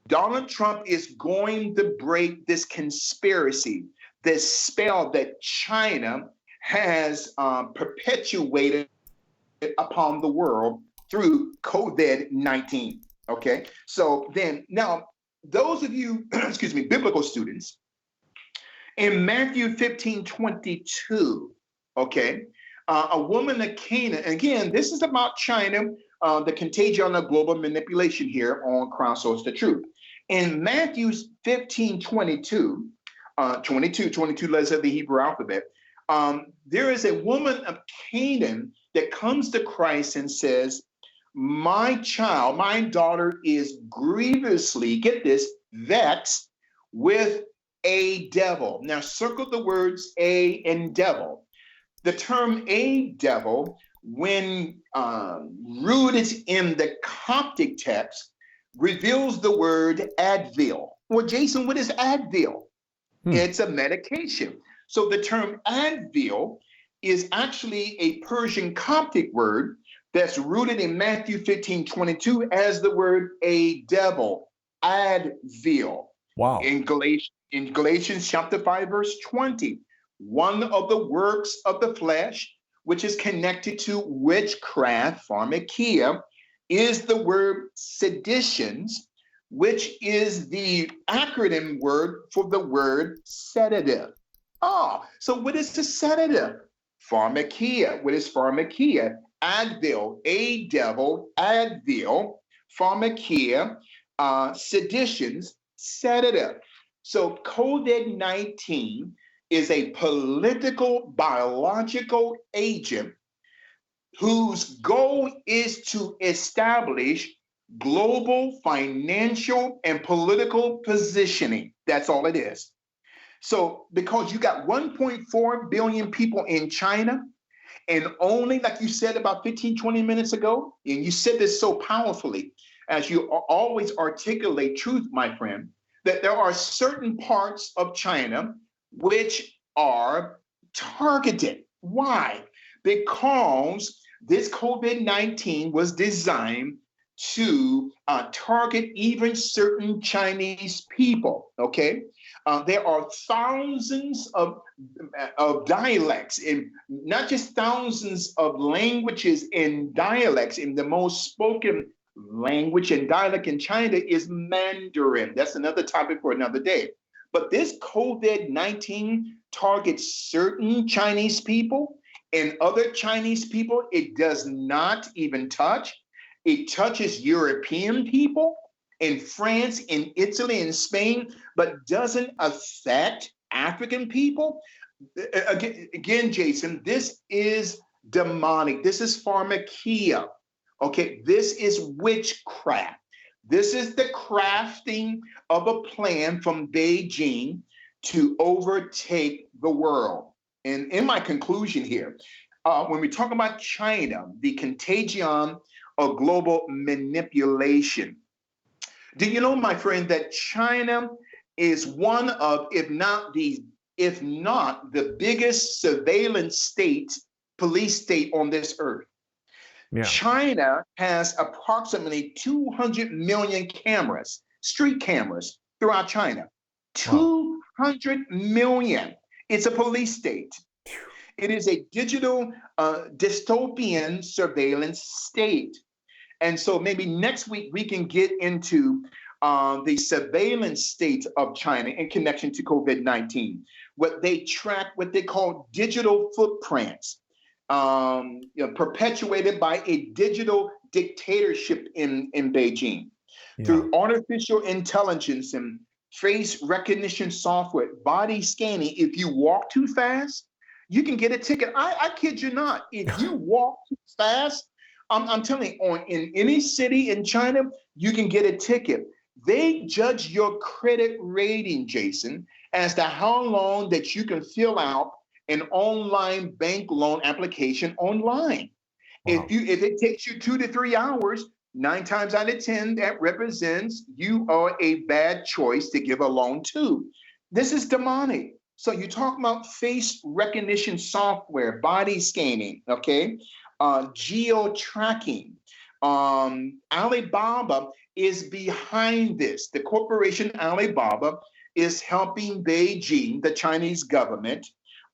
Donald Trump is going to break this conspiracy, this spell that China has perpetuated upon the world through COVID-19. Okay, so then now, those of you, excuse me, biblical students, in Matthew 15:22, okay, a woman of Canaan, again, this is about China, the contagion of global manipulation here on Crowdsource the Truth. In Matthew 15:22, 22 letters of the Hebrew alphabet, there is a woman of Canaan that comes to Christ and says, my child, my daughter is grievously, get this, vexed with a devil. Now circle the words a and devil. The term a devil, when rooted in the Coptic text, reveals the word Advil. Well, Jason, what is Advil? It's a medication. So the term Advil is actually a Persian Coptic word that's rooted in Matthew 15:22 as the word a devil, Advil. Wow. In Galatians chapter 5, verse 20, one of the works of the flesh, which is connected to witchcraft, pharmakia, is the word seditions, which is the acronym word for the word sedative. So what is the sedative? Pharmakia. What is pharmakia? Advil, a devil, Advil, pharmakia, seditions, sedative. So COVID-19 is a political biological agent whose goal is to establish global financial and political positioning. That's all it is. So because you got 1.4 billion people in China, and only, like you said about 15, 20 minutes ago, and you said this so powerfully, as you always articulate truth, my friend, that there are certain parts of China which are targeted. Why? Because this COVID-19 was designed to target even certain Chinese people, okay? There are thousands of dialects, and not just thousands of languages and dialects. And the most spoken language and dialect in China is Mandarin. That's another topic for another day. But this COVID-19 targets certain Chinese people, and other Chinese people it does not even touch. It touches European people in France, in Italy, in Spain, but doesn't affect African people. Again, Jason, this is demonic. This is pharmakia. Okay, this is witchcraft. This is the crafting of a plan from Beijing to overtake the world. And in my conclusion here, when we talk about China, the contagion of global manipulation, do you know, my friend, that China is one of, if not the biggest surveillance state, police state on this earth? Yeah. China has approximately 200 million cameras, street cameras throughout China. 200 million. It's a police state. It is a digital dystopian surveillance state. And so maybe next week we can get into the surveillance state of China in connection to COVID-19. What they track, what they call digital footprints, perpetuated by a digital dictatorship in Beijing. Yeah. Through artificial intelligence and face recognition software, body scanning. If you walk too fast, you can get a ticket. I kid you not. If you walk too fast, I'm telling you, in any city in China, you can get a ticket. They judge your credit rating, Jason, as to how long that you can fill out an online bank loan application online. Wow. If it takes you 2 to 3 hours, 9 times out of 10, that represents you are a bad choice to give a loan to. This is demonic. So you talk about face recognition software, body scanning, okay? geo-tracking. Alibaba is behind this. The corporation Alibaba is helping Beijing, the Chinese government,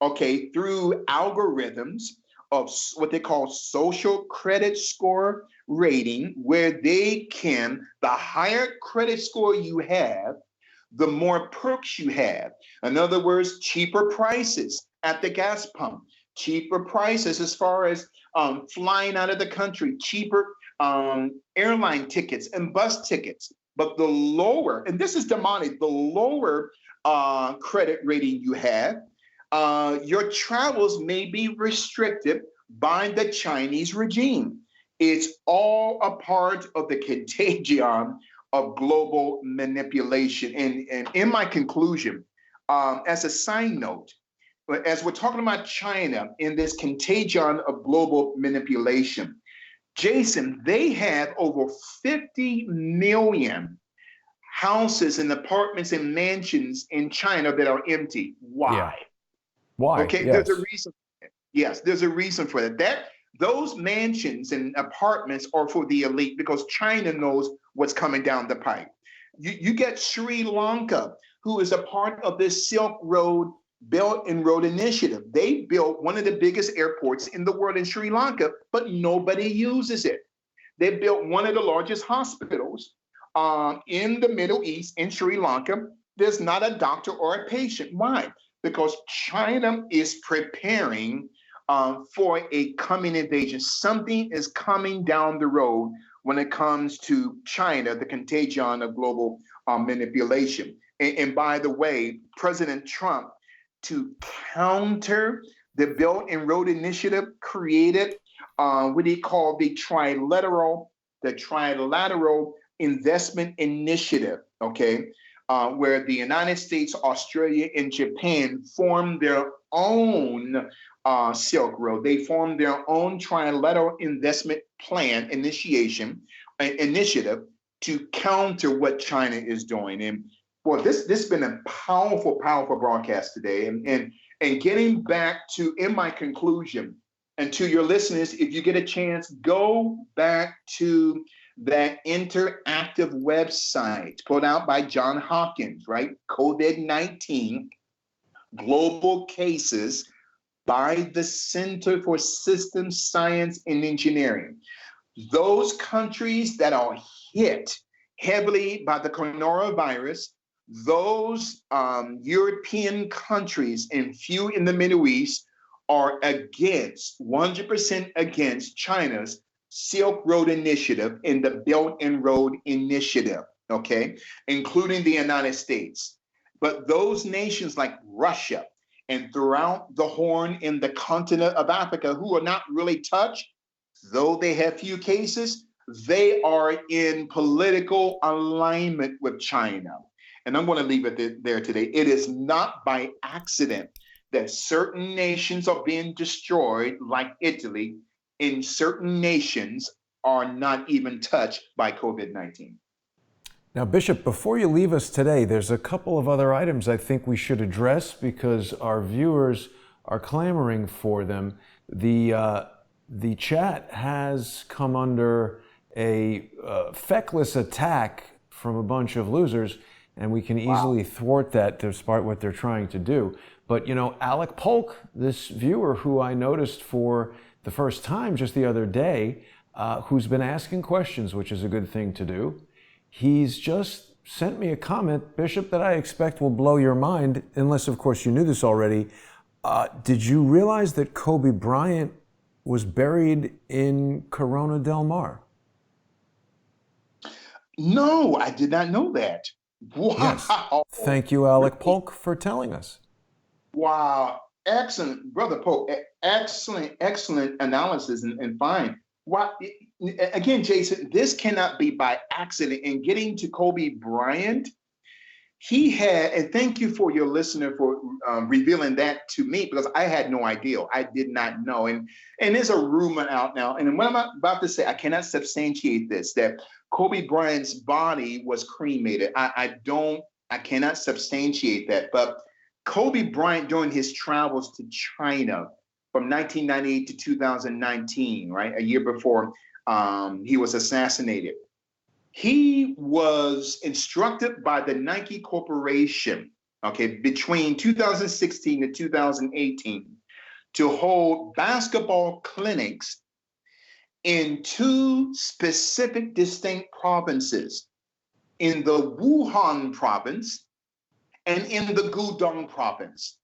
okay, through algorithms of what they call social credit score rating, where they can, the higher credit score you have, the more perks you have. In other words, cheaper prices at the gas pump, cheaper prices as far as flying out of the country, cheaper airline tickets and bus tickets. But the lower, and this is demonic, the lower credit rating you have, your travels may be restricted by the Chinese regime. It's all a part of the contagion of global manipulation. And in my conclusion, as a side note, as we're talking about China in this contagion of global manipulation, Jason, they have over 50 million houses and apartments and mansions in China that are empty. Why? Yeah. Why? Okay, Yes. there's a reason. Yes, there's a reason for that. Those mansions and apartments are for the elite because China knows what's coming down the pipe. You get Sri Lanka, who is a part of this Silk Road Belt and Road Initiative. They built one of the biggest airports in the world in Sri Lanka, but nobody uses it. They built one of the largest hospitals in the Middle East, in Sri Lanka. There's not a doctor or a patient. Why? Because China is preparing for a coming invasion. Something is coming down the road when it comes to China, the contagion of global manipulation. And by the way, President Trump, to counter the Belt and Road Initiative, created what he called the trilateral investment initiative, okay, where the United States, Australia, and Japan formed their own Silk Road. They formed their own trilateral investment plan initiative to counter what China is doing. And well, this has been a powerful broadcast today. And getting back to, in my conclusion, and to your listeners, if you get a chance, go back to that interactive website put out by John Hopkins, right? COVID-19 global cases by the Center for Systems Science and Engineering. Those countries that are hit heavily by the coronavirus, those European countries and few in the Middle East are 100% against China's Silk Road Initiative and the Belt and Road Initiative, okay, including the United States. But those nations like Russia and throughout the Horn in the continent of Africa, who are not really touched, though they have few cases, they are in political alignment with China. And I'm going to leave it there today. It is not by accident that certain nations are being destroyed, like Italy, and certain nations are not even touched by COVID-19. Now, Bishop, before you leave us today, there's a couple of other items I think we should address because our viewers are clamoring for them. The chat has come under a feckless attack from a bunch of losers, and we can easily thwart that despite what they're trying to do. But, you know, Alec Polk, this viewer who I noticed for the first time just the other day, who's been asking questions, which is a good thing to do, he's just sent me a comment, Bishop, that I expect will blow your mind, unless, of course, you knew this already. Did you realize that Kobe Bryant was buried in Corona del Mar? No, I did not know that. Wow. Yes. Thank you, Alec Polk, for telling us. Wow. Excellent, Brother Polk. Excellent analysis and fine. Why, again, Jason, this cannot be by accident. In getting to Kobe Bryant, he had, and thank you for your listener for revealing that to me, because I had no idea. I did not know. And there's a rumor out now. And what I'm about to say, I cannot substantiate this, that Kobe Bryant's body was cremated. I cannot substantiate that. But Kobe Bryant, during his travels to China, from 1998 to 2019, right? A year before he was assassinated. He was instructed by the Nike Corporation, okay, between 2016 to 2018 to hold basketball clinics in two specific distinct provinces, in the Wuhan province and in the Guangdong province.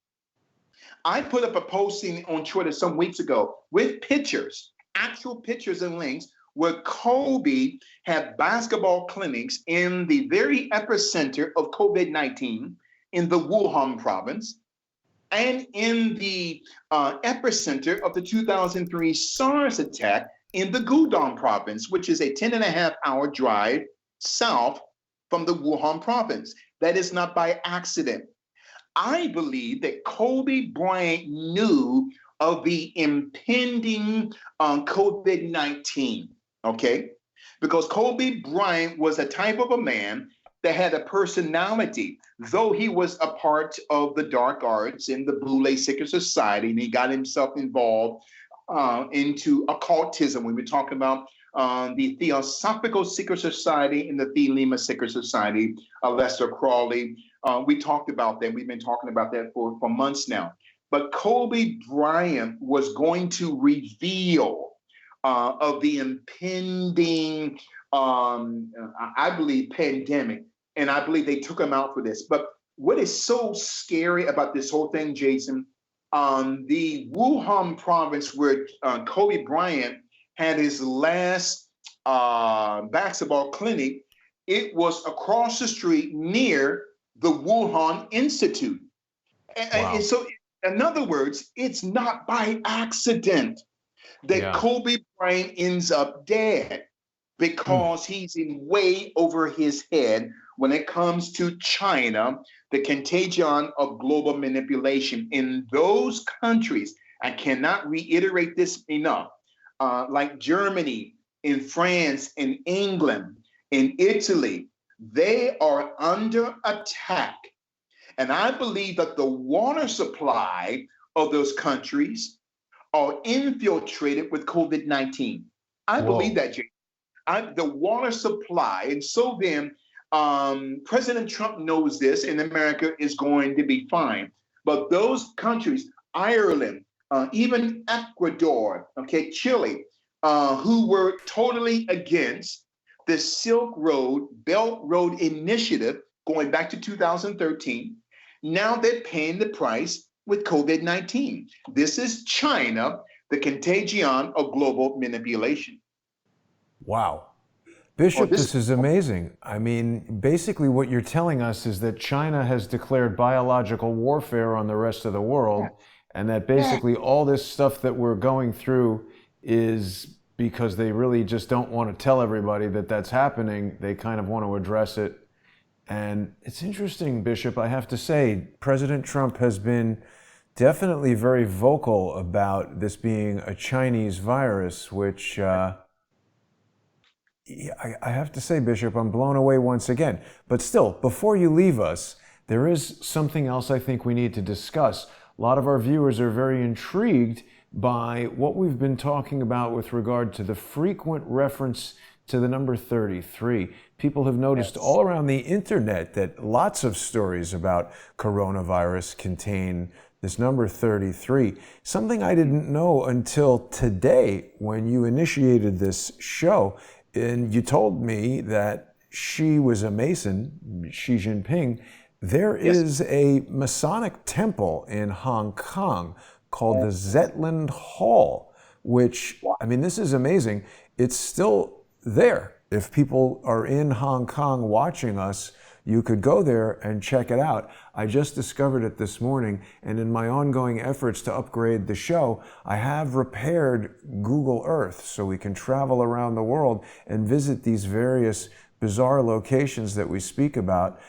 I put up a posting on Twitter some weeks ago with pictures, actual pictures and links, where Kobe had basketball clinics in the very epicenter of COVID-19 in the Wuhan province and in the epicenter of the 2003 SARS attack in the Guangdong province, which is a 10.5-hour drive south from the Wuhan province. That is not by accident. I believe that Kobe Bryant knew of the impending COVID-19, okay? Because Kobe Bryant was a type of a man that had a personality, though he was a part of the dark arts in the Boule Secret Society, and he got himself involved into occultism. We were talking about the Theosophical Secret Society and the Thelema Secret Society, Lester Crowley. We talked about that. We've been talking about that for months now. But Kobe Bryant was going to reveal of the impending, I believe, pandemic. And I believe they took him out for this. But what is so scary about this whole thing, Jason, the Wuhan province where Kobe Bryant had his last basketball clinic, it was across the street near the Wuhan Institute. Wow. And so, in other words, it's not by accident that Kobe Bryant ends up dead, because he's in way over his head when it comes to China, the contagion of global manipulation. In those countries, I cannot reiterate this enough, like Germany, in France, in England, in Italy, they are under attack. And I believe that the water supply of those countries are infiltrated with COVID-19. I believe that, Jay. The water supply. And so then President Trump knows this, and America is going to be fine. But those countries, Ireland, even Ecuador, okay, Chile, who were totally against the Silk Road, Belt Road Initiative going back to 2013, now they're paying the price with COVID-19. This is China, the contagion of global manipulation. Wow. Bishop, this is amazing. I mean, basically what you're telling us is that China has declared biological warfare on the rest of the world, and that basically all this stuff that we're going through is because they really just don't want to tell everybody that that's happening. They kind of want to address it. And it's interesting, Bishop, I have to say, President Trump has been definitely very vocal about this being a Chinese virus, which I have to say, Bishop, I'm blown away once again. But still, before you leave us, there is something else I think we need to discuss. A lot of our viewers are very intrigued by what we've been talking about with regard to the frequent reference to the number 33. People have noticed all around the internet that lots of stories about coronavirus contain this number 33. Something I didn't know until today when you initiated this show. And you told me that she was a Mason, Xi Jinping. There is a Masonic temple in Hong Kong called the Zetland Hall, which, I mean, this is amazing. It's still there. If people are in Hong Kong watching us, you could go there and check it out. I just discovered it this morning, and in my ongoing efforts to upgrade the show, I have repaired Google Earth so we can travel around the world and visit these various bizarre locations that we speak about.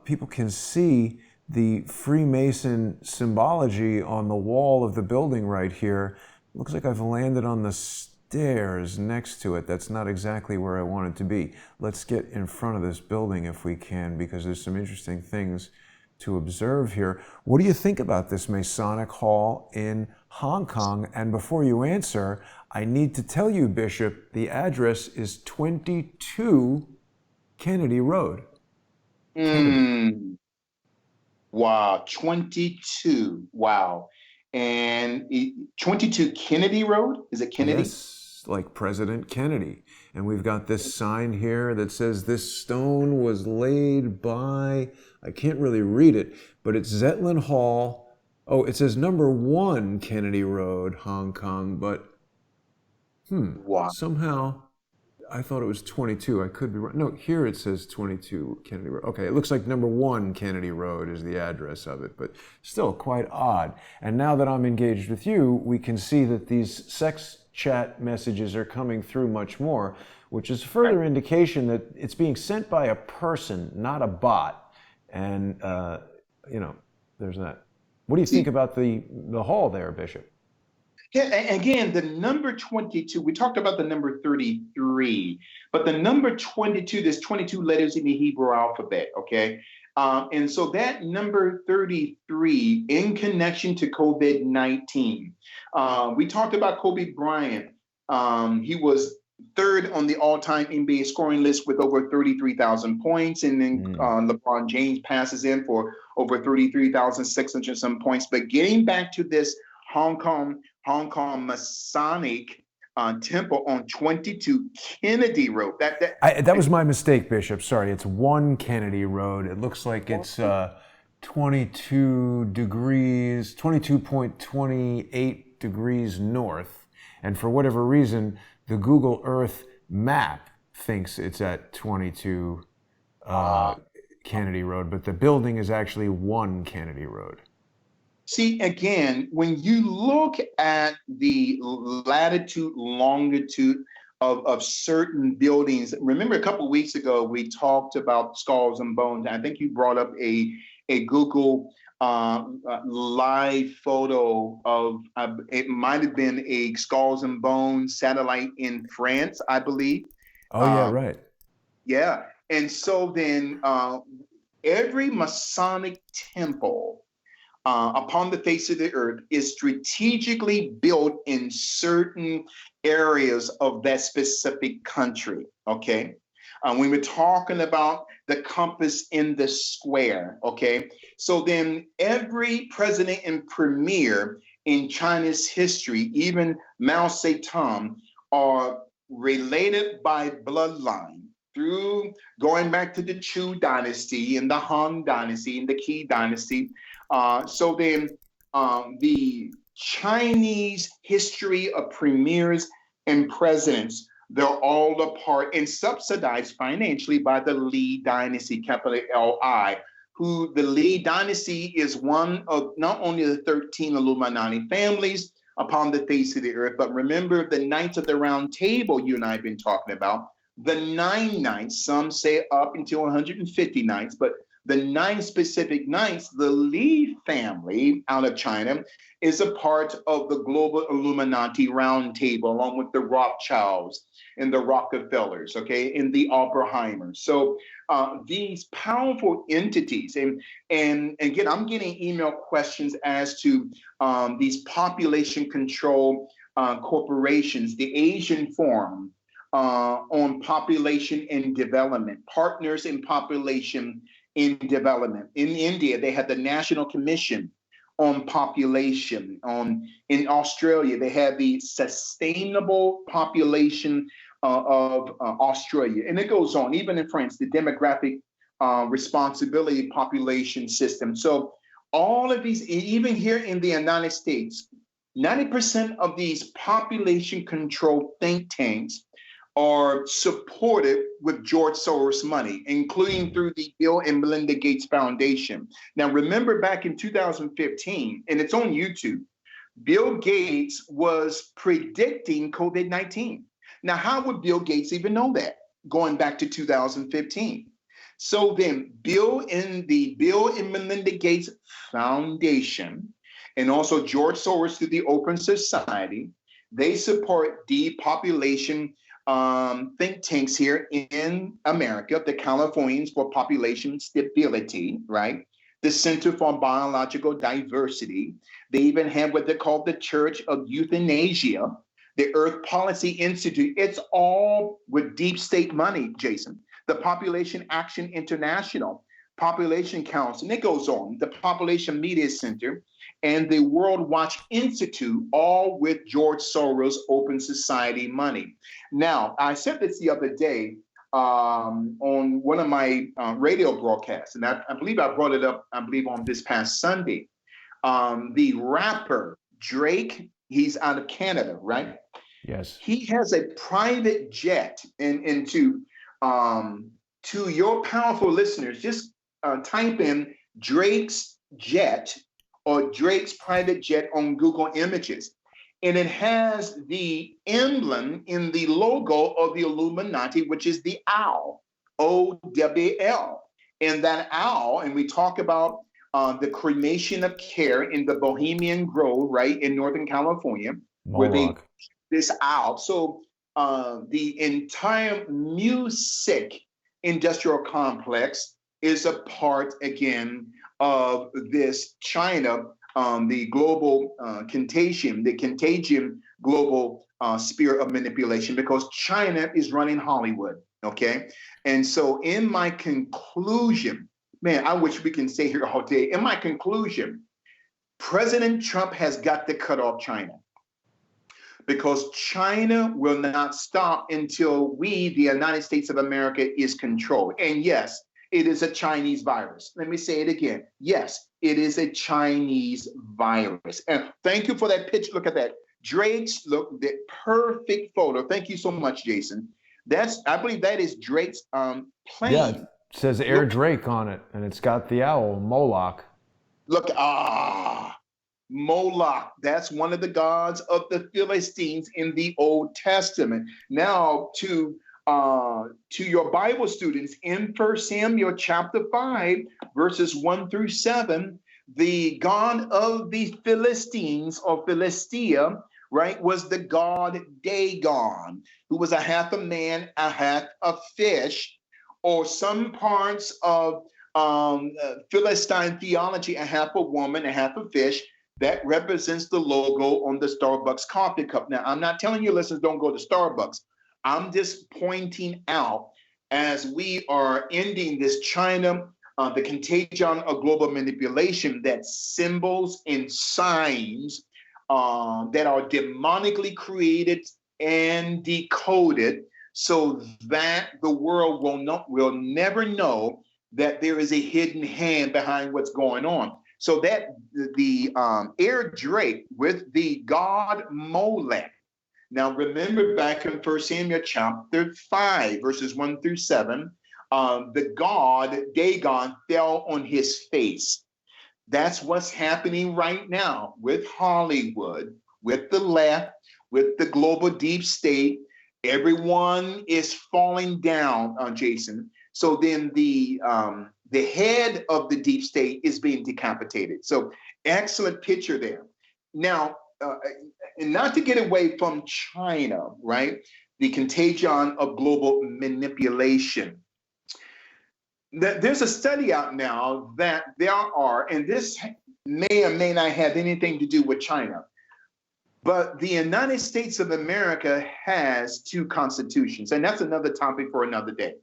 People can see the Freemason symbology on the wall of the building right here. Looks like I've landed on the stairs next to it. That's not exactly where I wanted to be. Let's get in front of this building if we can, because there's some interesting things to observe here. What do you think about this Masonic Hall in Hong Kong? And before you answer, I need to tell you, Bishop, the address is 22 Kennedy Road. Kennedy. Wow, 22. Wow. And 22 Kennedy Road? Is it Kennedy? Yes, like President Kennedy. And we've got this sign here that says this stone was laid by, I can't really read it, but it's Zetlin Hall. Oh, it says number 1 Kennedy Road, Hong Kong, but Wow. somehow I thought it was 22. I could be wrong. No, here it says 22 Kennedy Road. Okay, it looks like number 1 Kennedy Road is the address of it, but still quite odd. And now that I'm engaged with you, we can see that these sex chat messages are coming through much more, which is further indication that it's being sent by a person, not a bot. And, there's that. What do you think about the hall there, Bishop? Yeah, again, the number 22, we talked about the number 33, but the number 22, there's 22 letters in the Hebrew alphabet, okay? And so that number 33 in connection to COVID-19, we talked about Kobe Bryant. He was third on the all-time NBA scoring list with over 33,000 points. And then LeBron James passes in for over 33,600 some points. But getting back to this Hong Kong Masonic temple on 22 Kennedy Road. That was my mistake, Bishop. Sorry, it's 1 Kennedy Road. It looks like it's 22 degrees, 22.28 degrees north. And for whatever reason, the Google Earth map thinks it's at 22 Kennedy Road, but the building is actually 1 Kennedy Road. See, again, when you look at the latitude, longitude of certain buildings, remember a couple of weeks ago, we talked about skulls and bones. I think you brought up a Google live photo of, it might have been a skulls and bones satellite in France, I believe. Oh, yeah, right. Yeah. And so then every Masonic temple upon the face of the earth is strategically built in certain areas of that specific country, okay? When we're talking about the compass in the square, okay? So then every president and premier in China's history, even Mao Zedong, are related by bloodline through going back to the Chu dynasty and the Han dynasty and the Qi dynasty. So then the Chinese history of premiers and presidents, they're all a part and subsidized financially by the Li dynasty, capital L-I, who the Li dynasty is one of not only the 13 Illuminati families upon the face of the earth, but remember the Knights of the Round Table you and I have been talking about, the 9 knights, some say up until 150 knights, but the 9 specific knights, the Li family out of China, is a part of the global Illuminati round table, along with the Rothschilds and the Rockefellers, okay, and the Oppenheimers. So these powerful entities, and again, I'm getting email questions as to these population control corporations, the Asian Forum on population and development, partners in population in development. In India, they had the National Commission on Population. In Australia, they had the Sustainable Population of Australia. And it goes on, even in France, the Demographic Responsibility Population System. So all of these, even here in the United States, 90% of these population control think tanks are supported with George Soros money, including through the Bill and Melinda Gates Foundation. Now, remember back in 2015, and it's on YouTube, Bill Gates was predicting COVID-19. Now, how would Bill Gates even know that going back to 2015? So then Bill and Melinda Gates Foundation, and also George Soros through the Open Society, they support depopulation think tanks here in America, the Californians for Population Stability, right? the Center for Biological Diversity. They even have what they call the Church of Euthanasia, the Earth Policy Institute. It's all with deep state money, Jason. The Population Action International, Population Council, and it goes on, the Population Media Center, and the World Watch Institute, all with George Soros' Open Society money. Now, I said this the other day on one of my radio broadcasts, and I believe I brought it up, I believe on this past Sunday. The rapper Drake, he's out of Canada, right? Yes. He has a private jet, and to your powerful listeners, just type in Drake's jet or Drake's private jet on Google Images. And it has the emblem in the logo of the Illuminati, which is the owl, OWL. And that owl, and we talk about the cremation of care in the Bohemian Grove, right, in Northern California, where they this owl. So the entire music industrial complex is a part, again, of this China, the global contagion, the contagion global sphere of manipulation, because China is running Hollywood, okay? And so in my conclusion, man, I wish we can stay here all day. In my conclusion, President Trump has got to cut off China, because China will not stop until we, the United States of America, is controlled. And yes, it is a Chinese virus. Let me say it again. Yes, it is a Chinese virus. And thank you for that picture. Look at that. Drake's, look, the perfect photo. Thank you so much, Jason. That's, I believe that is Drake's plane. Yeah, it says Air Drake on it, and it's got the owl, Moloch. Look, Moloch, that's one of the gods of the Philistines in the Old Testament. Now, to your Bible students, in 1 Samuel chapter 5, verses 1 through 7, the god of the Philistines, or Philistia, right, was the god Dagon, who was a half a man, a half a fish, or some parts of Philistine theology, a half a woman, a half a fish. That represents the logo on the Starbucks coffee cup. Now, I'm not telling you, listeners, don't go to Starbucks. I'm just pointing out, as we are ending this China, the contagion of global manipulation, that symbols and signs that are demonically created and decoded, so that the world will never know that there is a hidden hand behind what's going on. So that the Air Drake with the god Molech. Now remember, back in 1 Samuel chapter 5, verses 1 through 7, the god Dagon fell on his face. That's what's happening right now with Hollywood, with the left, with the global deep state. Everyone is falling down, Jason. So then the head of the deep state is being decapitated. So excellent picture there. Now, and not to get away from China, right? The contagion of global manipulation. There's a study out now that there are, and this may or may not have anything to do with China, but the United States of America has two constitutions, and that's another topic for another day.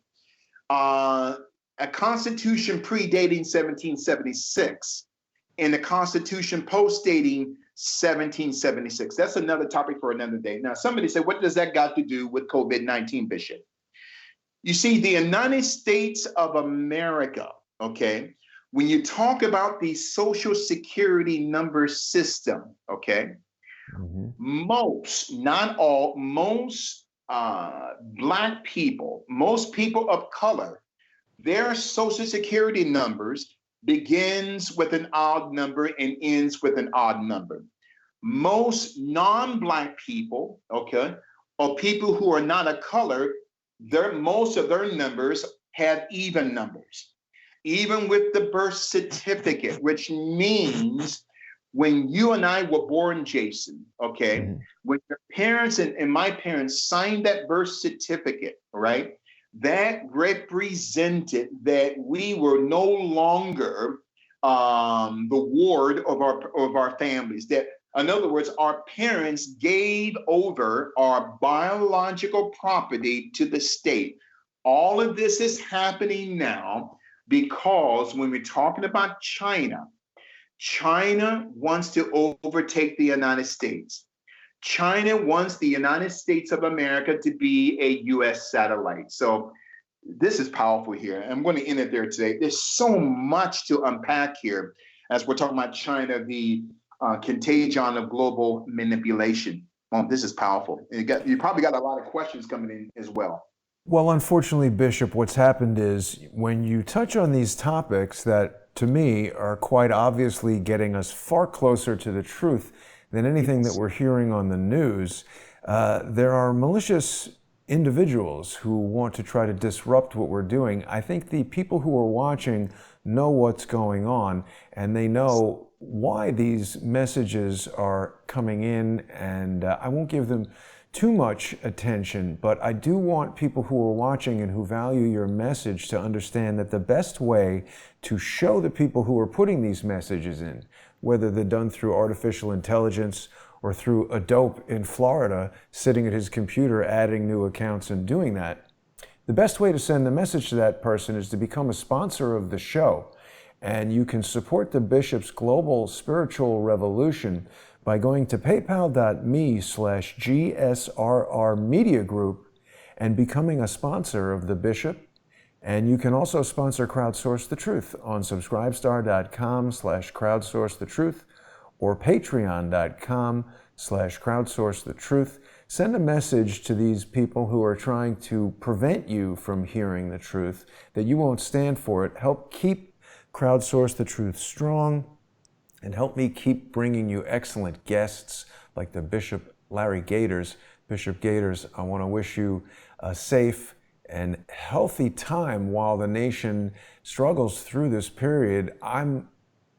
A constitution predating 1776 and a constitution post-dating 1776. That's another topic for another day. Now, somebody said, what does that got to do with COVID-19, Bishop? You see, the United States of America, okay, when you talk about the Social Security number system, okay, most, not all, most Black people, most people of color, their Social Security numbers begins with an odd number and ends with an odd number. Most non-Black people, okay, or people who are not a color, most of their numbers have even numbers, even with the birth certificate, which means when you and I were born, Jason, okay, when your parents and my parents signed that birth certificate, right, that represented that we were no longer the ward of our families. That, in other words, our parents gave over our biological property to the state. All of this is happening now because when we're talking about China, China wants to overtake the United States. China wants the United States of America to be a U.S. satellite. So this is powerful here. I'm going to end it there today. There's so much to unpack here as we're talking about China, the contagion of global manipulation. Well, this is powerful. You probably got a lot of questions coming in as well. Well, unfortunately, Bishop, what's happened is when you touch on these topics that, to me, are quite obviously getting us far closer to the truth than anything that we're hearing on the news, there are malicious individuals who want to try to disrupt what we're doing. I think the people who are watching know what's going on, and they know why these messages are coming in, and I won't give them too much attention, but I do want people who are watching and who value your message to understand that the best way to show the people who are putting these messages in, whether they're done through artificial intelligence or through a dope in Florida sitting at his computer adding new accounts and doing that, the best way to send the message to that person is to become a sponsor of the show. And you can support the Bishop's global spiritual revolution by going to paypal.me/GSRR Media Group and becoming a sponsor of the Bishop. And you can also sponsor Crowdsource the Truth on subscribestar.com/crowdsourcethetruth or patreon.com/crowdsourcethetruth. Send a message to these people who are trying to prevent you from hearing the truth, that you won't stand for it. Help keep Crowdsource the Truth strong, and help me keep bringing you excellent guests like the Bishop Larry Gaiters. Bishop Gaiters, I want to wish you a safe and healthy time while the nation struggles through this period. I'm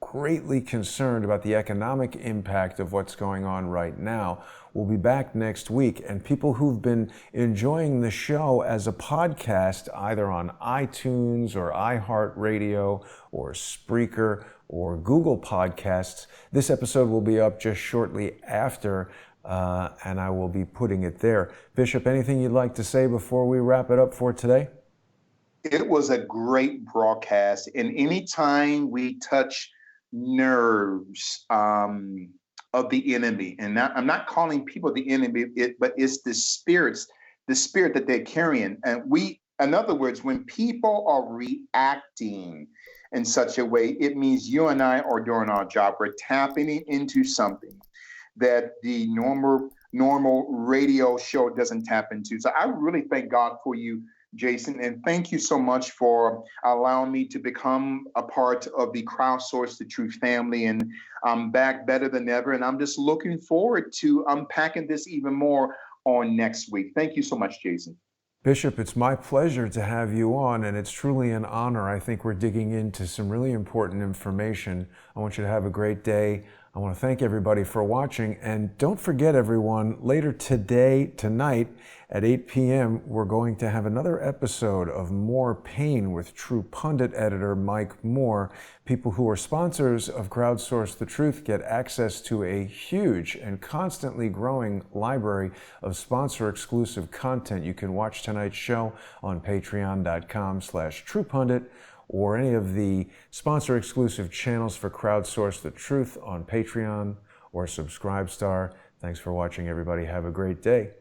greatly concerned about the economic impact of what's going on right now. We'll be back next week, and people who've been enjoying the show as a podcast, either on iTunes or iHeartRadio or Spreaker or Google Podcasts, this episode will be up just shortly after, and I will be putting it there. Bishop, anything you'd like to say before we wrap it up for today? It was a great broadcast, and anytime we touch nerves of the enemy, and I'm not calling people the enemy, but it's the spirit that they're carrying. And in other words, when people are reacting in such a way, it means you and I are doing our job. We're tapping into something that the normal radio show doesn't tap into. So I really thank God for you, Jason, and thank you so much for allowing me to become a part of the Crowdsource the Truth family. And I'm back better than ever, and I'm just looking forward to unpacking this even more on next week. Thank you so much, Jason. Bishop, it's my pleasure to have you on, and it's truly an honor. I think we're digging into some really important information. I want you to have a great day. I want to thank everybody for watching, and don't forget, everyone, later tonight at 8 p.m., we're going to have another episode of More Pain with True Pundit editor Mike Moore. People who are sponsors of Crowdsource the Truth get access to a huge and constantly growing library of sponsor-exclusive content. You can watch tonight's show on patreon.com/TruePundit, or any of the sponsor-exclusive channels for Crowdsource the Truth on Patreon or Subscribestar. Thanks for watching, everybody. Have a great day.